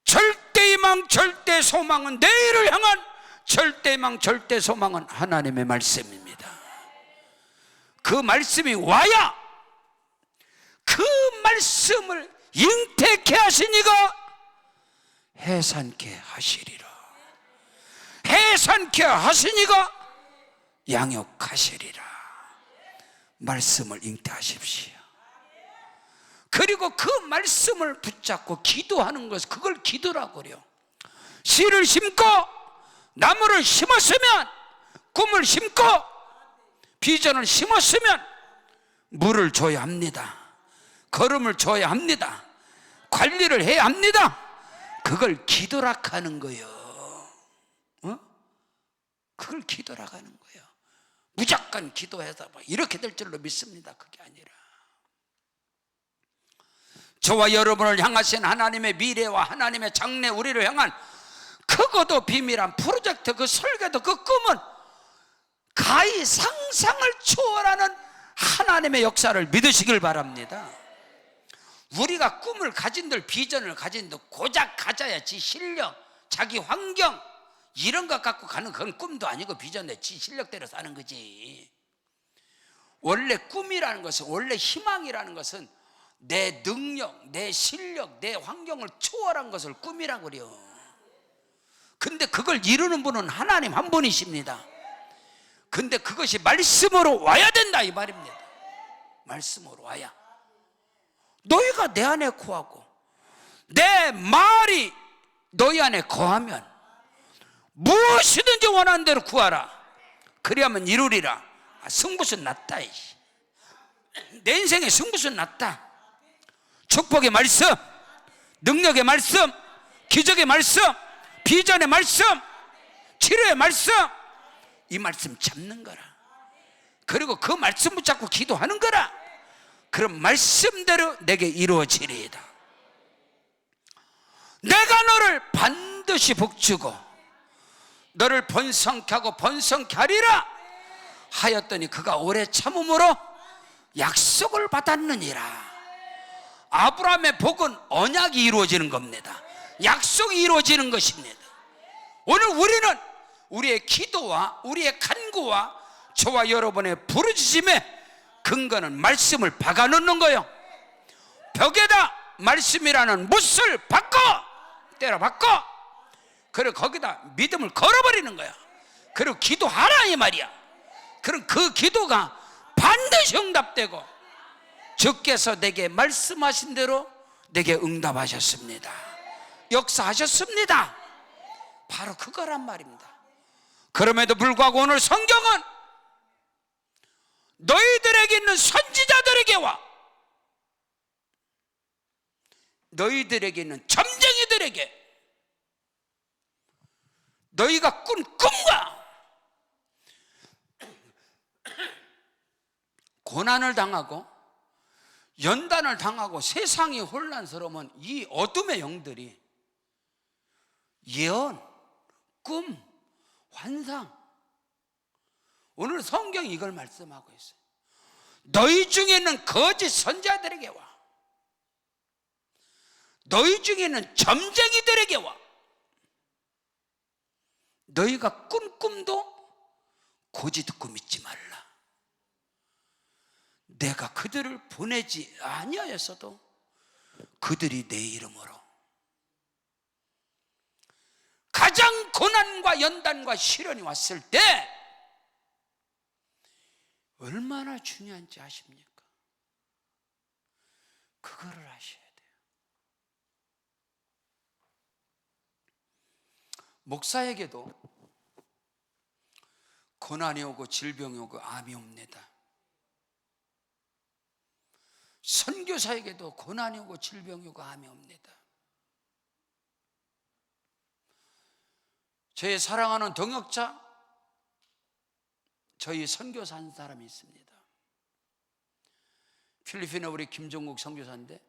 절대희망 절대소망은, 내일을 향한 절대희망 절대소망은 하나님의 말씀입니다. 그 말씀이 와야 그 말씀을 잉태케 하시니가 해산케 하시리라. 해산케 하시니가 양육하시리라. 말씀을 잉태하십시오. 그리고 그 말씀을 붙잡고 기도하는 것, 그걸 기도라고 그래요. 씨를 심고 나무를 심었으면, 꿈을 심고 비전을 심었으면 물을 줘야 합니다. 걸음을 줘야 합니다. 관리를 해야 합니다. 그걸 기도라 하는 거예요. 그걸 기도라 하는 거예요. 무조건 기도해서 이렇게 될 줄로 믿습니다. 그게 아니라 저와 여러분을 향하신 하나님의 미래와 하나님의 장래, 우리를 향한 크고도 비밀한 프로젝트, 그 설계도, 그 꿈은 가히 상상을 초월하는 하나님의 역사를 믿으시길 바랍니다. 우리가 꿈을 가진들, 비전을 가진들 고작 가져야지 실력, 자기 환경 이런 것 갖고 가는 그건 꿈도 아니고 비전에 지 실력대로 사는 거지. 원래 꿈이라는 것은, 원래 희망이라는 것은 내 능력, 내 실력, 내 환경을 초월한 것을 꿈이라고 그래요. 근데 그걸 이루는 분은 하나님 한 분이십니다. 근데 그것이 말씀으로 와야 된다 이 말입니다. 말씀으로 와야. 너희가 내 안에 거하고 내 말이 너희 안에 거하면 무엇이든지 원하는 대로 구하라. 그리하면 이루리라. 승부수는 났다. 내 인생의 승부수는 났다. 축복의 말씀, 능력의 말씀, 기적의 말씀, 비전의 말씀, 치료의 말씀, 이 말씀 잡는 거라. 그리고 그 말씀 붙잡고 기도하는 거라. 그럼 말씀대로 내게 이루어지리이다. 내가 너를 반드시 복주고 너를 번성케 하고 번성케 하리라 하였더니 그가 오래 참음으로 약속을 받았느니라. 아브라함의 복은 언약이 이루어지는 겁니다. 약속이 이루어지는 것입니다. 오늘 우리는 우리의 기도와 우리의 간구와 저와 여러분의 부르짖음의 근거는 말씀을 박아 넣는 거예요. 벽에다 말씀이라는 못을 박고 때려 박고, 그리고 거기다 믿음을 걸어버리는 거야. 그리고 기도하라 이 말이야. 그럼 그 기도가 반드시 응답되고 주께서 내게 말씀하신 대로 내게 응답하셨습니다. 역사하셨습니다. 바로 그거란 말입니다. 그럼에도 불구하고 오늘 성경은 너희들에게 있는 선지자들에게와 너희들에게 있는 점쟁이들에게 너희가 꾼 꿈과 고난을 당하고 연단을 당하고 세상이 혼란스러우면 이 어둠의 영들이 예언, 꿈, 환상, 오늘 성경이 이걸 말씀하고 있어요. 너희 중에 있는 거짓 선지자들에게와 너희 중에 있는 점쟁이들에게와 너희가 꾼 꿈도 고지 듣고 믿지 말라. 내가 그들을 보내지 아니하였어도 그들이 내 이름으로 가장 고난과 연단과 시련이 왔을 때 얼마나 중요한지 아십니까? 그거를 아셔야 돼요. 목사에게도 고난이 오고 질병이 오고 암이 옵니다. 선교사에게도 고난이 오고 질병이 오고 암이 옵니다. 제 사랑하는 동역자, 저희 선교사 한 사람이 있습니다. 필리핀에 우리 김종국 선교사인데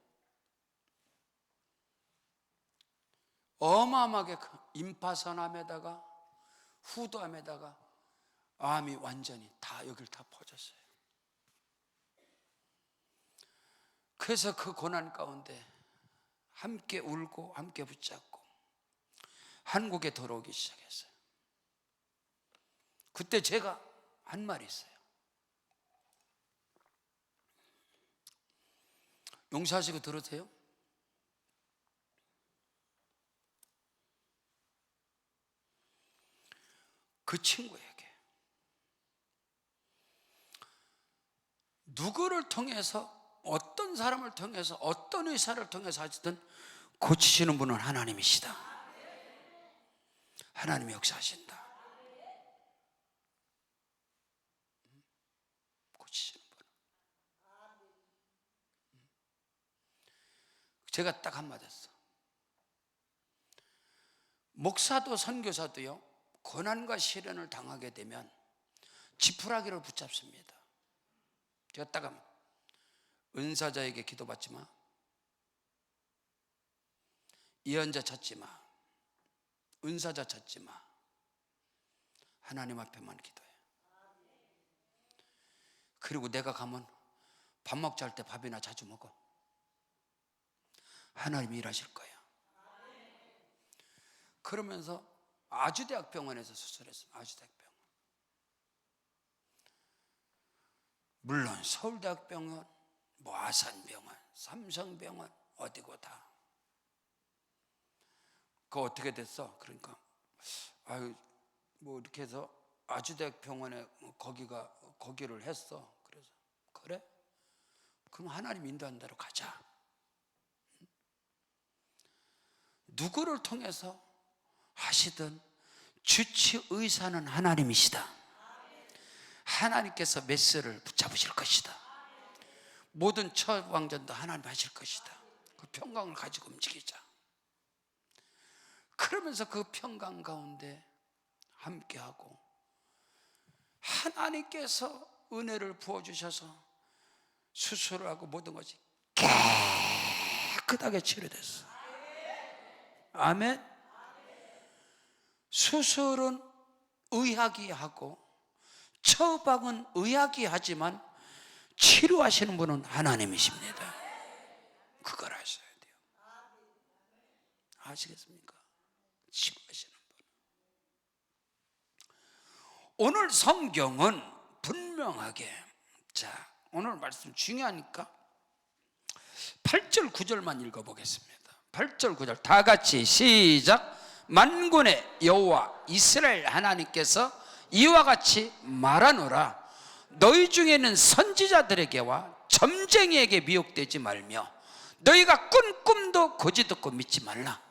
어마어마하게 임파선암에다가 후두암에다가 암이 완전히 다 여길 다 퍼졌어요. 그래서 그 고난 가운데 함께 울고 함께 붙잡고 한국에 돌아오기 시작했어요. 그때 제가 한 말이 있어요. 용서하시고 들으세요. 그 친구에게 누구를 통해서 어떤 사람을 통해서 어떤 의사를 통해서 하시든 고치시는 분은 하나님이시다. 하나님이 역사하신다. 고치시는 분. 제가 딱 한마디 했어. 목사도 선교사도요, 고난과 시련을 당하게 되면 지푸라기를 붙잡습니다. 제가 딱 하면 은사자에게 기도받지 마, 예언자 찾지 마, 은사자 찾지 마, 하나님 앞에만 기도해. 그리고 내가 가면 밥 먹자 할 때 밥이나 자주 먹어. 하나님이 일하실 거예요. 그러면서 아주대학병원에서 수술했습니다. 아주대학병원. 물론 서울대학병원, 뭐 아산병원, 삼성병원 어디고 다. 그거 어떻게 됐어? 그러니까 아유 뭐 이렇게 해서 아주대학병원에 거기를 했어. 그래서 그래? 그럼 하나님 인도한 대로 가자. 누구를 통해서 하시든 주치 의사는 하나님이시다. 하나님께서 메스를 붙잡으실 것이다. 모든 처방전도 하나님 하실 것이다. 그 평강을 가지고 움직이자. 그러면서 그 평강 가운데 함께하고 하나님께서 은혜를 부어주셔서 수술을 하고 모든 것이 깨끗하게 치료됐어. 아멘. 수술은 의학이 하고 처방은 의학이 하지만 치료하시는 분은 하나님이십니다. 그걸 아셔야 돼요. 아시겠습니까? 치료하시는 분. 오늘 성경은 분명하게, 자, 오늘 말씀 중요하니까 8절 9절만 읽어보겠습니다. 8절 9절 다 같이 시작. 만군의 여호와 이스라엘 하나님께서 이와 같이 말하노라. 너희 중에는 선지자들에게와 점쟁이에게 미혹되지 말며 너희가 꾼 꿈도 거짓 듣고 믿지 말라.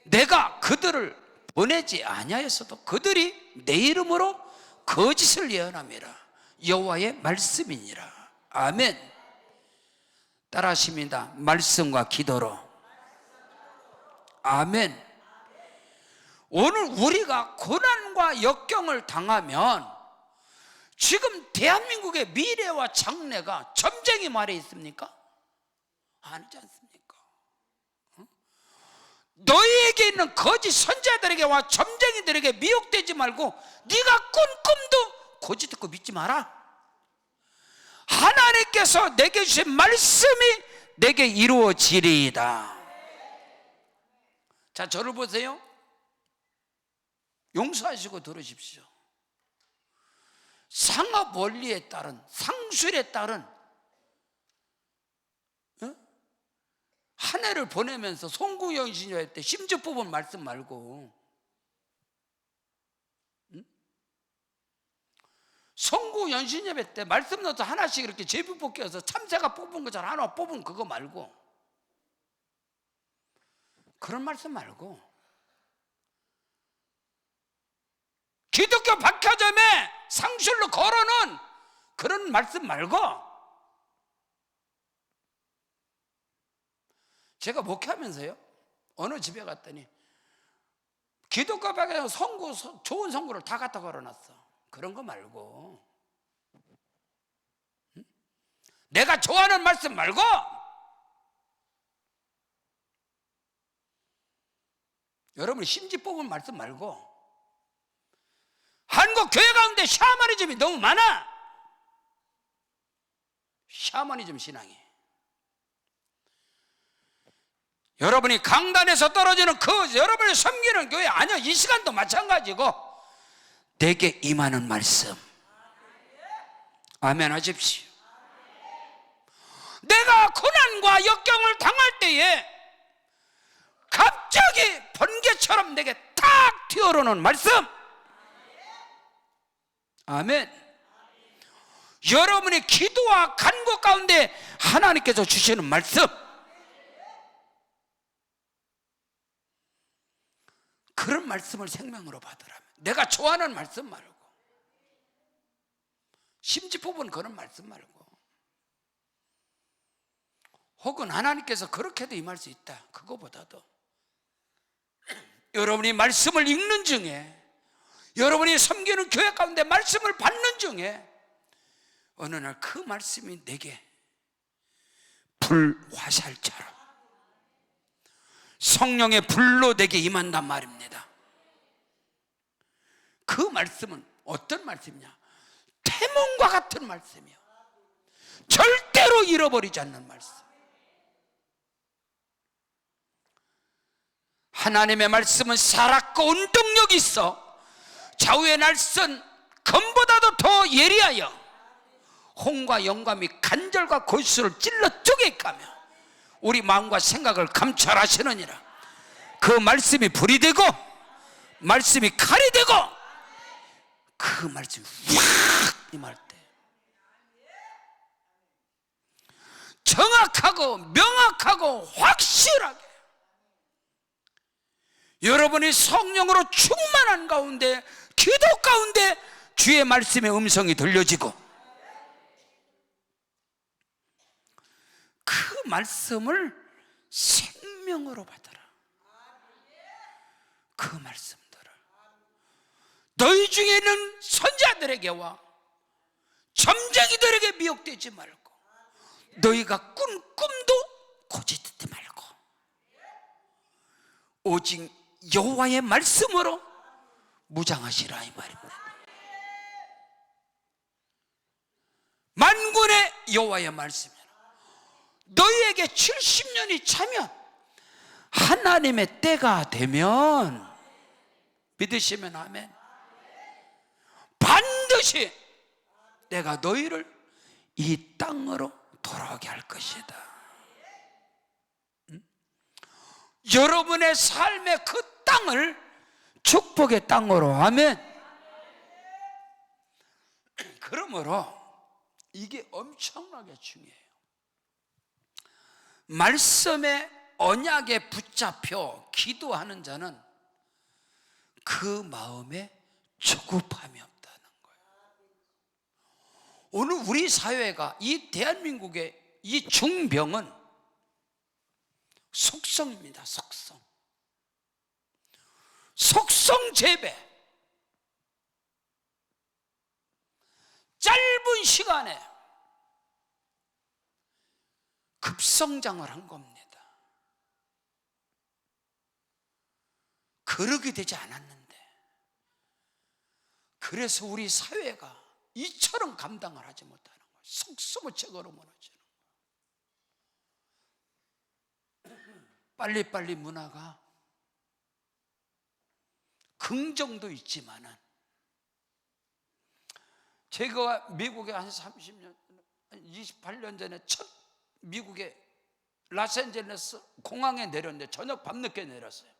내가 그들을 보내지 아니하였어도 그들이 내 이름으로 거짓을 예언함이라. 여호와의 말씀이니라. 아멘. 따라하십니다. 말씀과 기도로. 아멘. 오늘 우리가 고난과 역경을 당하면 지금 대한민국의 미래와 장래가 점쟁이 말에 있습니까? 아니지 않습니까? 너희에게 있는 거짓 선자들에게와 점쟁이들에게 미혹되지 말고 네가 꾼 꿈도 거짓 듣고 믿지 마라. 하나님께서 내게 주신 말씀이 내게 이루어지리이다. 자, 저를 보세요. 용서하시고 들으십시오. 상업 원리에 따른, 상술에 따른 한 해를 보내면서 송구연신여회 때 심지어 뽑은 말씀 말고 송구연신예배 때 말씀 넣어서 하나씩 이렇게 제비 뽑기해서 참새가 뽑은 것처럼 하나 뽑은 그거 말고, 그런 말씀 말고, 기독교 박혀점에 상술로 걸어놓은 그런 말씀 말고, 제가 목회하면서요 어느 집에 갔더니 기독교 박혀점 선구, 좋은 선구를 다 갖다 걸어놨어. 그런 거 말고, 내가 좋아하는 말씀 말고, 여러분이 심지 뽑은 말씀 말고, 한국 교회 가운데 샤머니즘이 너무 많아. 샤머니즘 신앙이. 여러분이 강단에서 떨어지는 그 여러분이 섬기는 교회 아니야. 이 시간도 마찬가지고 내게 임하는 말씀. 아멘 하십시오. 내가 고난과 역경을 당할 때에 갑자기 번개처럼 내게 탁 튀어오르는 말씀. 아멘. 여러분이 기도와 간구 가운데 하나님께서 주시는 말씀, 그런 말씀을 생명으로 받으라면, 내가 좋아하는 말씀 말고, 심지 뽑은 그런 말씀 말고, 혹은 하나님께서 그렇게도 임할 수 있다, 그거보다도 여러분이 말씀을 읽는 중에, 여러분이 섬기는 교회 가운데 말씀을 받는 중에 어느 날 그 말씀이 내게 불화살처럼 성령의 불로 내게 임한단 말입니다. 그 말씀은 어떤 말씀이냐? 태몽과 같은 말씀이요. 절대 절대로 잃어버리지 않는 말씀. 하나님의 말씀은 살았고 운동력이 있어 좌우의 날선 검보다도 더 예리하여 홍과 영감이 간절과 골수를 찔러 쪼개가며 우리 마음과 생각을 감찰하시느니라. 그 말씀이 불이 되고 말씀이 칼이 되고 그 말씀이 확 임할 때 정확하고 명확하고 확실하게 여러분이 성령으로 충만한 가운데 기도 가운데 주의 말씀의 음성이 들려지고 그 말씀을 생명으로 받아라. 그 말씀들을 너희 중에 있는 선자들에게와 점쟁이들에게 미혹되지 말고 너희가 꾼 꿈도 고집듣지 말고 오직 여호와의 말씀으로 무장하시라 이 말입니다. 만군의 여호와의 말씀이라. 너희에게 70년이 차면 하나님의 때가 되면 믿으시면 아멘. 반드시 내가 너희를 이 땅으로 돌아오게 할 것이다. 여러분의 삶의 그 땅을 축복의 땅으로 하면 그러므로 이게 엄청나게 중요해요. 말씀의 언약에 붙잡혀 기도하는 자는 그 마음에 조급함이 없다는 거예요. 오늘 우리 사회가 이 대한민국의 이 중병은 속성입니다. 속성 재배. 짧은 시간에 급성장을 한 겁니다. 그러게 되지 않았는데 그래서 우리 사회가 이처럼 감당을 하지 못하는 거예요. 속수무책으로 무너지는 거예요. 빨리빨리 문화가 긍정도 있지만은 제가 미국에 한 30년, 28년 전에 첫 미국의 로스앤젤레스 공항에 내렸는데 저녁 밤늦게 내렸어요.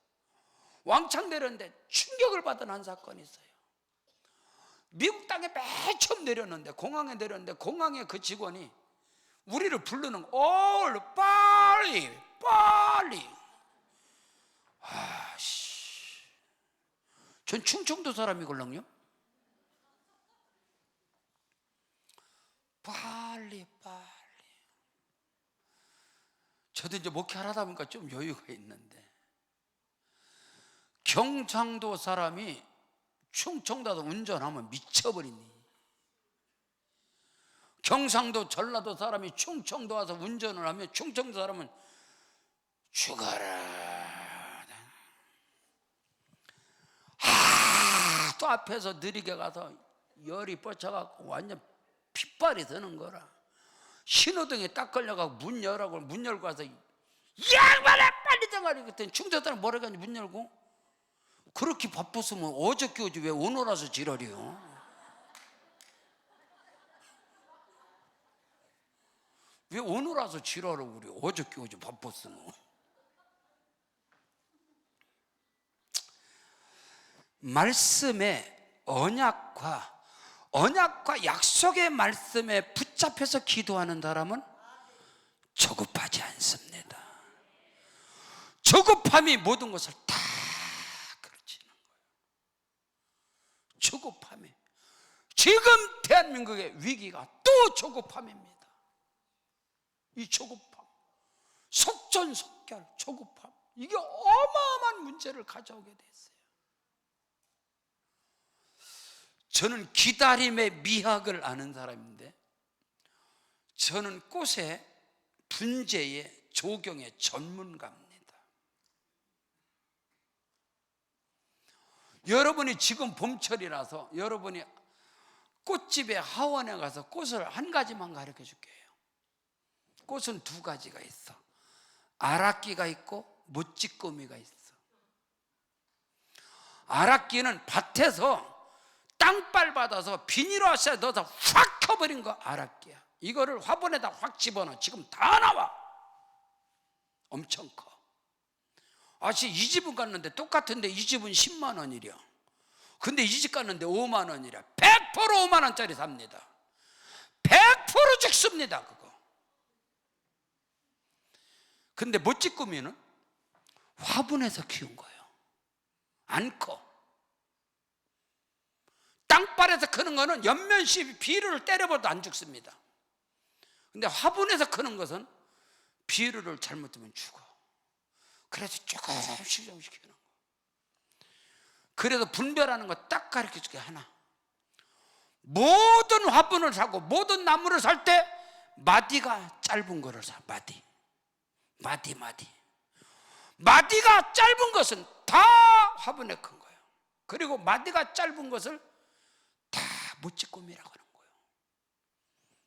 왕창 내렸는데 충격을 받은 한 사건이 있어요. 미국 땅에 맨 처음 내렸는데 공항에 내렸는데 공항에 그 직원이 우리를 부르는 거 빨리 전 충청도 사람이걸랑요. 빨리 저도 이제 목회하다 보니까 좀 여유가 있는데 경상도 사람이 충청도에서 운전하면 미쳐버리니 경상도 전라도 사람이 충청도 와서 운전을 하면 충청도 사람은 죽어라. 또 앞에서 느리게 가서 열이 뻗쳐갖고 완전 핏발이 드는 거라. 신호등에 딱 걸려가고 문 열라고 문 열고 와서 양반아 빨리 들어가리 그랬더니 충청도 사람 뭐라 하는지 문 열고 그렇게 바빴으면 어저께 오지 왜 오늘 와서 지랄이요? 왜 오늘 와서 지랄하고 그래? 어저께 오지 바빴으면. 말씀의 언약과 약속의 말씀에 붙잡혀서 기도하는 사람은 조급하지 않습니다. 조급함이 모든 것을 다 그르치는 거예요. 조급함이. 지금 대한민국의 위기가 또 조급함입니다. 이 조급함, 속전속결 조급함, 이게 어마어마한 문제를 가져오게 됐어요. 저는 기다림의 미학을 아는 사람인데 저는 꽃의 분재의 조경의 전문가입니다. 여러분이 지금 봄철이라서 여러분이 꽃집에 하원에 가서 꽃을 한 가지만 가르쳐 줄게요. 꽃은 두 가지가 있어. 아락기가 있고 못지꾸미가 있어. 아락기는 밭에서 땅발 받아서 비닐하우스에 넣어서 확 켜버린 거 아락기야. 이거를 화분에다 확 집어넣어. 지금 다 나와. 엄청 커. 아씨, 이 집은 갔는데 똑같은데 이 집은 10만 원이랴. 근데 이 집 갔는데 5만 원이랴. 100% 5만 원짜리 삽니다. 100% 죽습니다 그거. 근데 못지꾸미는 화분에서 키운 거예요. 안 커. 땅발에서 크는 거는 연면시 비료를 때려봐도 안 죽습니다. 근데 화분에서 크는 것은 비료를 잘못하면 죽어. 그래서 조금씩 키우는 거. 그래서 분별하는 거 딱 가르쳐 줄게 하나. 모든 화분을 사고 모든 나무를 살 때 마디가 짧은 거를 사. 마디가 짧은 것은 다 화분에 큰 거예요. 그리고 마디가 짧은 것을 다 못지꾸미라고 하는 거예요.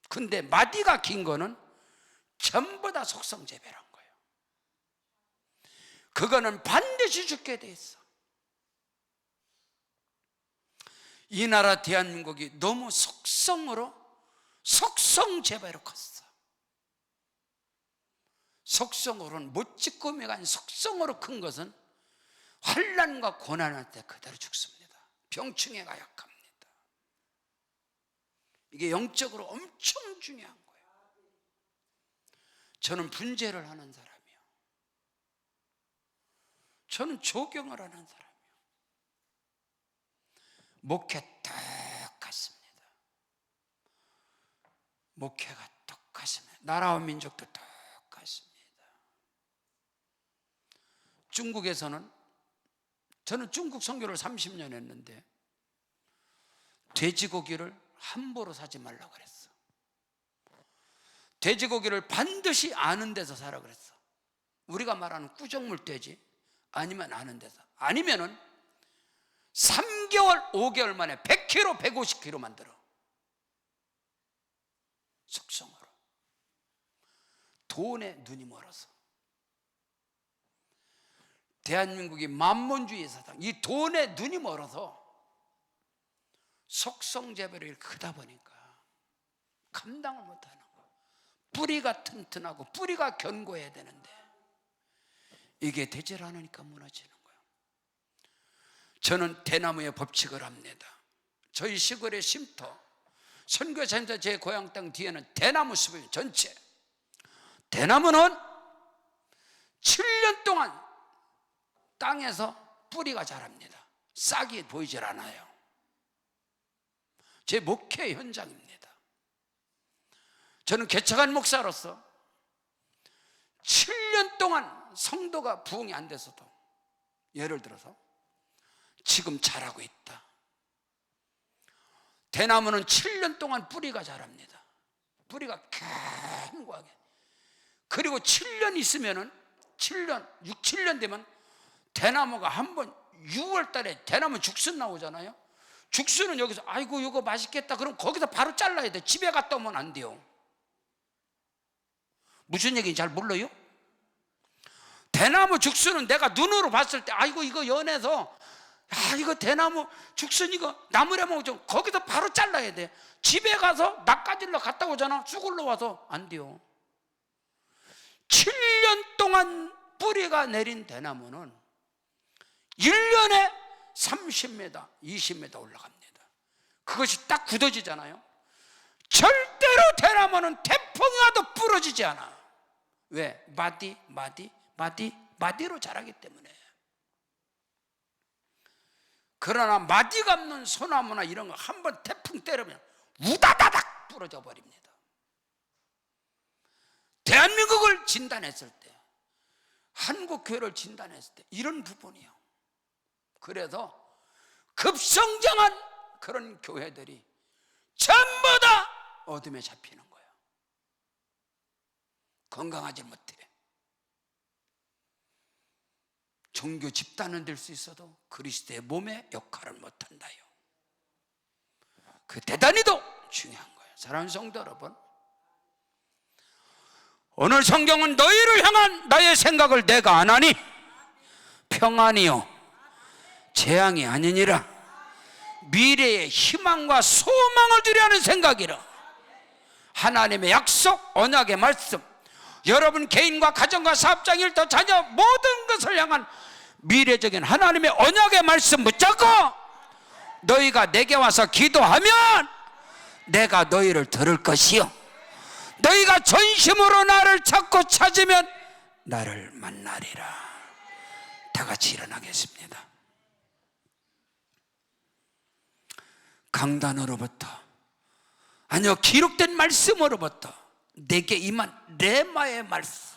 근데 마디가 긴 거는 전부 다 속성재배란 거예요. 그거는 반드시 죽게 돼 있어. 이 나라 대한민국이 너무 속성재배로 컸어. 속성으로는 못지꾸미가 아닌 속성으로 큰 것은 환난과 고난할 때 그대로 죽습니다. 병충해가 약합니다. 이게 영적으로 엄청 중요한 거예요. 저는 분재를 하는 사람이요. 저는 조경을 하는 사람이요. 목회 똑같습니다. 목회가 똑같습니다. 나라와 민족도 똑같습니다. 중국에서는 저는 중국 선교를 30년 했는데 돼지고기를 함부로 사지 말라고 그랬어. 돼지고기를 반드시 아는 데서 사라 그랬어. 우리가 말하는 꾸정물 돼지 아니면 아는 데서, 아니면은 3개월 5개월 만에 100kg 150kg 만들어. 속성으로. 돈에 눈이 멀어서. 대한민국이 만몬주의 사상, 이 돈에 눈이 멀어서 속성재배를 크다 보니까 감당을 못하는 거야. 뿌리가 튼튼하고 뿌리가 견고해야 되는데 이게 되질 않으니까 무너지는 거예요. 저는 대나무의 법칙을 합니다. 저희 시골의 쉼터, 선교센터 제 고향 땅 뒤에는 대나무 숲이 전체. 대나무는 7년 동안 땅에서 뿌리가 자랍니다. 싹이 보이질 않아요. 제 목회 현장입니다. 저는 개척한 목사로서 7년 동안 성도가 부흥이 안 돼서도, 예를 들어서 지금 자라고 있다. 대나무는 7년 동안 뿌리가 자랍니다. 뿌리가 견고하게. 그리고 7년 있으면은 6, 7년 되면 대나무가 한번 6월 달에 대나무 죽순 나오잖아요. 죽순은 여기서 아이고 이거 맛있겠다 그럼 거기서 바로 잘라야 돼. 집에 갔다 오면 안 돼요. 무슨 얘기인지 잘 몰라요? 대나무 죽순은 내가 눈으로 봤을 때 아이고 이거 연해서 이거 대나무 죽순 이거 나물에 먹죠. 거기서 바로 잘라야 돼. 집에 가서 낚아질러 갔다 오잖아. 쑥을러 와서 안 돼요. 7년 동안 뿌리가 내린 대나무는 1년에 30m, 20m 올라갑니다. 그것이 딱 굳어지잖아요. 절대로 대나무는 태풍이 와도 부러지지 않아. 왜? 마디로 자라기 때문에. 그러나 마디가 없는 소나무나 이런 거 한번 태풍 때리면 우다다닥 부러져 버립니다. 대한민국을 진단했을 때, 한국교회를 진단했을 때 이런 부분이요. 그래서 급성장한 그런 교회들이 전부 다 어둠에 잡히는 거예요. 건강하지 못해. 종교 집단은 될 수 있어도 그리스도의 몸의 역할을 못한다요. 그 대단히도 중요한 거예요. 사랑하는 성도 여러분, 오늘 성경은 너희를 향한 나의 생각을 내가 안 하니 평안이요 재앙이 아니니라. 미래의 희망과 소망을 주려 하는 생각이라. 하나님의 약속, 언약의 말씀, 여러분 개인과 가정과 사업장, 일터, 자녀 모든 것을 향한 미래적인 하나님의 언약의 말씀 붙잡고 너희가 내게 와서 기도하면 내가 너희를 들을 것이요 너희가 전심으로 나를 찾고 찾으면 나를 만나리라. 다 같이 일어나겠습니다. 강단으로부터, 아니요 기록된 말씀으로부터 내게 임한 레마의 말씀,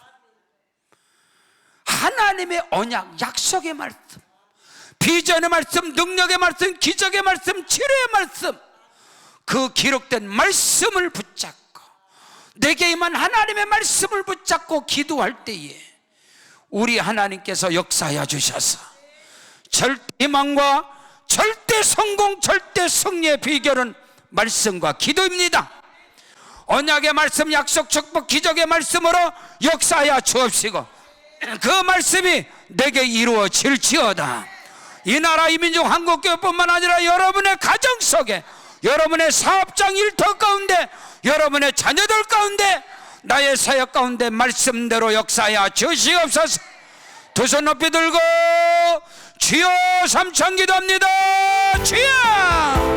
하나님의 언약, 약속의 말씀, 비전의 말씀, 능력의 말씀, 기적의 말씀, 치료의 말씀, 그 기록된 말씀을 붙잡고 내게 임한 하나님의 말씀을 붙잡고 기도할 때에 우리 하나님께서 역사하여 주셔서 절대 희망과 절대 성공, 절대 승리의 비결은 말씀과 기도입니다. 언약의 말씀, 약속, 축복, 기적의 말씀으로 역사하여 주옵시고 그 말씀이 내게 이루어질지어다. 이 나라 이 민족 한국교회뿐만 아니라 여러분의 가정 속에, 여러분의 사업장 일터 가운데, 여러분의 자녀들 가운데, 나의 사역 가운데 말씀대로 역사하여 주시옵소서. 두 손 높이 들고 주여 삼창 기도합니다. 주여